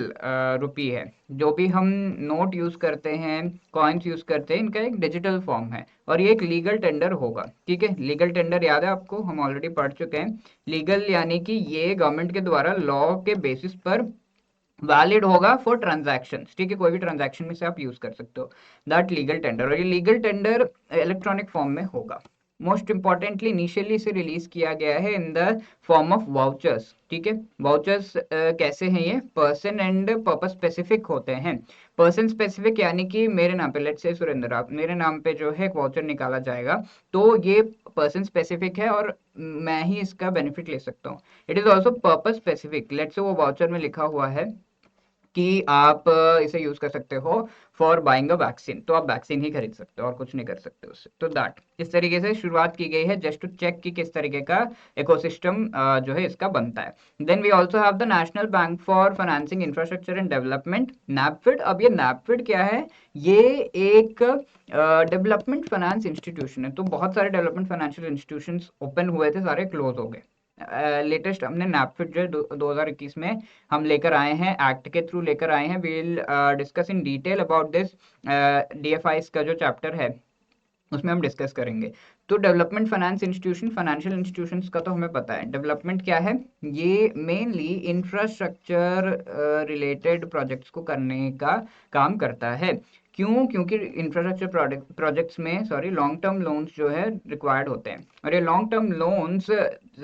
रुपी है। जो भी हम नोट यूज करते हैं, कॉइन्स यूज करते हैं, इनका एक डिजिटल फॉर्म है, और ये एक लीगल टेंडर होगा, ठीक है। लीगल टेंडर याद है आपको, हम ऑलरेडी पढ़ चुके हैं। लीगल यानी कि ये गवर्नमेंट के द्वारा लॉ के बेसिस पर वैलिड होगा फॉर ट्रांजैक्शन, ठीक है, कोई भी ट्रांजैक्शन में से आप यूज कर सकते हो, दैट लीगल टेंडर। और ये लीगल टेंडर इलेक्ट्रॉनिक फॉर्म में होगा। मोस्ट इंपॉर्टेंटली इनिशियली इसे रिलीज किया गया है इन द फॉर्म ऑफ वाउचर्स, ठीक है। वाउचर्स कैसे हैं? ये पर्सन एंड पर्पस स्पेसिफिक होते हैं। पर्सन स्पेसिफिक यानी कि मेरे नाम पे, लेट्स से सुरेंद्र, आप मेरे नाम पे जो है एक वाउचर निकाला जाएगा, तो ये पर्सन स्पेसिफिक है और मैं ही इसका बेनिफिट ले सकता हूँ। It is also purpose specific, let's say वो वाउचर में लिखा हुआ है कि आप इसे यूज कर सकते हो फॉर बाइंग अ वैक्सीन, तो आप वैक्सीन ही खरीद सकते हो और कुछ नहीं कर सकते उससे। तो दैट इस तरीके से शुरुआत की गई है जस्ट टू चेक कि किस तरीके का इकोसिस्टम जो है इसका बनता है। Then we also have the national bank for financing infrastructure and development, NaBFID. अब ये नैपफिड क्या है? ये एक डेवलपमेंट फाइनेंस इंस्टीट्यूशन है। तो बहुत सारे डेवलपमेंट फाइनेंशियल इंस्टीट्यूशन ओपन हुए थे, सारे क्लोज हो गए। लेटेस्ट हमने नैपफिड जो 2021 में हम लेकर आए हैं, एक्ट के थ्रू लेकर आए हैं। We'll discuss in detail about this, DFIs का जो चैप्टर है उसमें हम डिस्कस करेंगे। तो development finance institution, financial institutions का तो हमें पता है। डेवलपमेंट क्या है? ये मेनली इंफ्रास्ट्रक्चर रिलेटेड प्रोजेक्ट्स को करने का काम करता है। क्यों? क्योंकि इंफ्रास्ट्रक्चर प्रोजेक्ट्स में लॉन्ग टर्म लोन्स जो है रिक्वायर्ड होते हैं, और ये long term loans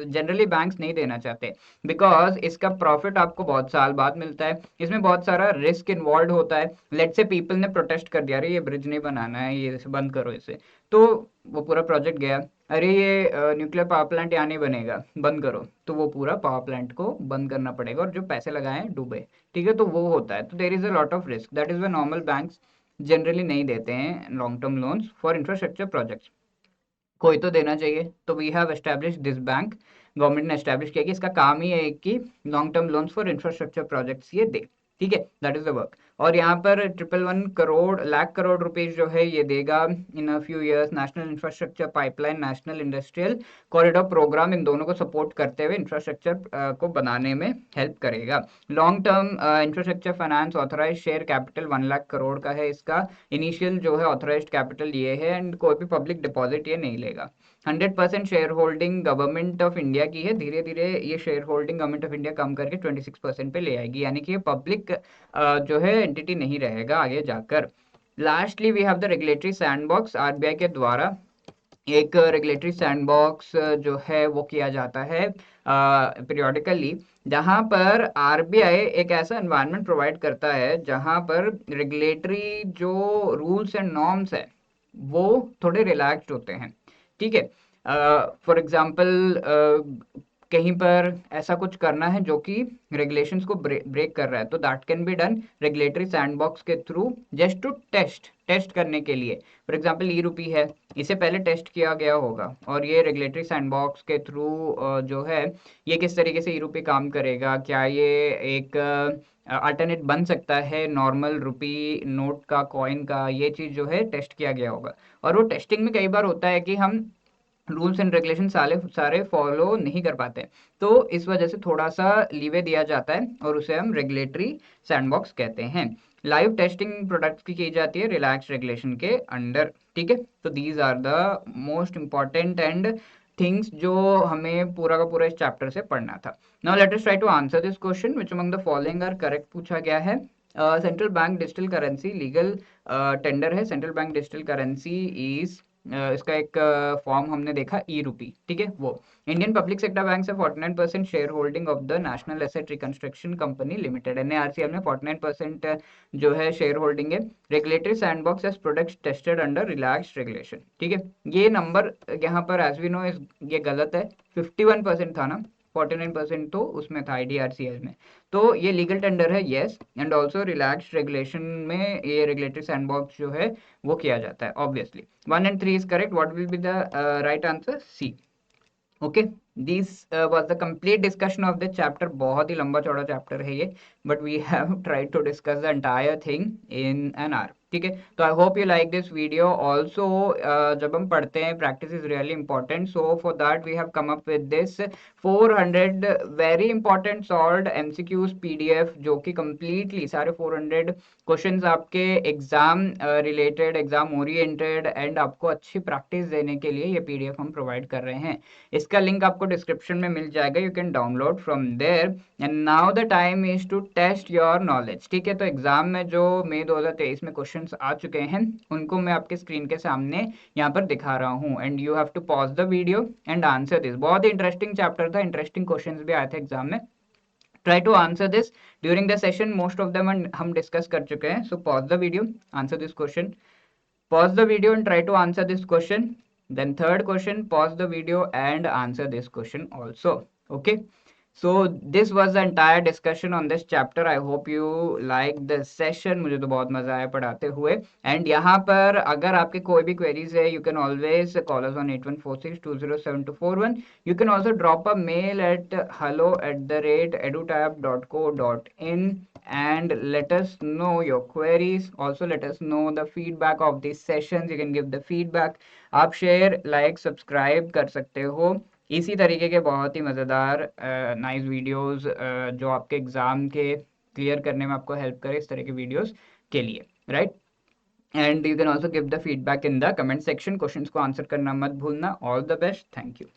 generally banks नहीं देना चाहते, बिकॉज इसका प्रॉफिट आपको बहुत साल बाद मिलता है। इसमें बहुत सारा रिस्क इन्वॉल्व होता है। लेट्स से पीपल ने प्रोटेस्ट कर दिया, अरे ये ब्रिज नहीं बनाना है, ये बंद करो इसे, तो वो पूरा प्रोजेक्ट गया। अरे ये न्यूक्लियर पावर प्लांट यहाँ नहीं बनेगा, बंद करो, तो वो पूरा पावर प्लांट को बंद करना पड़ेगा और जो पैसे लगाए डूबे। ठीक है, तो वो होता है। तो there is a lot of risk, that is why normal banks generally नहीं देते हैं long term loans for infrastructure projects. कोई तो देना चाहिए, तो we have establish this bank. Government ने एस्टैब्लिश किया कि इसका काम ही है कि लॉन्ग टर्म लोन्स फॉर इंफ्रास्ट्रक्चर प्रोजेक्ट्स ये दे। ठीक है, दैट इज द वर्क। और यहाँ पर 111 लाख करोड़ रुपीज जो है ये देगा in a few years. National infrastructure pipeline, national industrial corridor programme, इन दोनों को सपोर्ट करते हुए इंफ्रास्ट्रक्चर को बनाने में हेल्प करेगा। Long term infrastructure finance authorise share capital 1 lakh crore का है इसका। इनिशियल जो है ऑथराइज्ड कैपिटल ये है, एंड कोई भी पब्लिक डिपॉजिट ये नहीं लेगा। 100% share holding government of India की है। धीरे धीरे ये share holding government of India कम करके 26% पे ले आएगी, यानी कि ये पब्लिक जो है एंटिटी नहीं रहेगा आगे जाकर। Lastly we have the regulatory sandbox. RBI के द्वारा एक रेगुलेटरी सैंडबॉक्स जो है वो किया जाता है पीरियोडिकली, जहां पर आरबीआई एक ऐसा एनवायरनमेंट प्रोवाइड करता है जहां पर रेगुलेटरी जो रूल्स एंड नॉर्म्स है वो थोड़े रिलैक्स्ड होते हैं। ठीक है, फॉर एग्जांपल कहीं पर ऐसा कुछ करना है जो कि रेगुलेशंस को ब्रेक कर रहा है, तो that can be done regulatory sandbox के थ्रू, जस्ट टू टेस्ट करने के लिए। फॉर एग्जांपल ई रूपी है, इसे पहले टेस्ट किया गया होगा, और ये रेगुलेटरी सैंडबॉक्स के थ्रू जो है ये किस तरीके से ई रूपी काम करेगा, क्या ये एक अल्टरनेट बन सकता है नॉर्मल रुपी नोट का, कॉइन का, ये चीज़ जो है टेस्ट किया गया होगा। और वो टेस्टिंग में कई बार होता है कि हम रूल्स एंड रेगुलेशन सारे फॉलो नहीं कर पाते, तो इस वजह से थोड़ा सा लीवे दिया जाता है और उसे हम रेगुलेटरी सैंडबॉक्स कहते हैं। लाइव टेस्टिंग प्रोडक्ट्स की जाती है रिलैक्स रेगुलेशन के अंडर। ठीक है, तो these are the most important and things जो हमें पूरा का पूरा इस चैप्टर से पढ़ना था। Now let us try to answer this question, which among the following are correct पूछा गया है। Central bank digital currency legal tender है। Central bank digital currency is इसका एक फॉर्म हमने देखा ई रूपी। ठीक है, वो इंडियन पब्लिक सेक्टर बैंक से 49% shareholding of the national asset reconstruction company limited, NARCL में 49% जो है शेयर होल्डिंग है। Regulatory sandbox as products tested under relaxed regulation. ठीक है, ये नंबर यहाँ पर एज वी नो ये गलत है, 51% था ना, 49% तो उसमें था आईडीआरसीएल में। तो ये लीगल टेंडर है, yes, and also relaxed regulation में ये रेगुलेटरी सैंडबॉक्स जो है वो किया जाता है obviously. 1 and 3 is correct. What will be the right answer? C. Okay, this was the complete discussion of the chapter. बहुत ही लंबा चौड़ा चैप्टर है ये, but we have tried to discuss the entire thing in an hour. ठीक है, तो I hope you like this video also. जब हम पढ़ते हैं practice is really important, so for that we have come up with this 400 very important solved MCQs PDF, जो कि completely सारे 400 क्वेश्चंस आपके exam related, exam oriented and आपको अच्छी प्रैक्टिस देने के लिए ये पीडीएफ हम प्रोवाइड कर रहे हैं। इसका लिंक आपको डिस्क्रिप्शन में मिल जाएगा, you can download from there. And now the time is to test your knowledge. ठीक है, तो एग्जाम में जो मई 2023 में क्वेश्चंस आ चुके हैं उनको मैं आपके स्क्रीन के सामने यहाँ पर दिखा रहा हूँ, and you have to pause the video and answer this. बहुत ही इंटरेस्टिंग चैप्टर था, इंटरेस्टिंग क्वेश्चंस भी आए थे एग्जाम में। Try to answer this during the session, most of them हम डिस्कस कर चुके हैं। So pause the video, answer this question, pause the video and try to answer this question. Then third question, pause the video and answer this question also. Okay, So this was the entire discussion on this chapter. I hope you like the session. मुझे तो बहुत मजा आया पढ़ाते हुए. And यहाँ पर अगर आपके कोई भी क्वेरीज है, you can always call us on 8146207241. You can also drop a mail at hello@edutab.co.in and let us know your queries. Also let us know the feedback of these sessions. You can give the feedback. आप share, like, subscribe कर सकते हो. इसी तरीके के बहुत ही मज़ेदार nice videos जो आपके एग्ज़ाम के क्लियर करने में आपको हेल्प करे, इस तरह के वीडियोस के लिए, right. And you can also give the feedback in the comment section. Questions को आंसर करना मत भूलना. All the best. Thank you.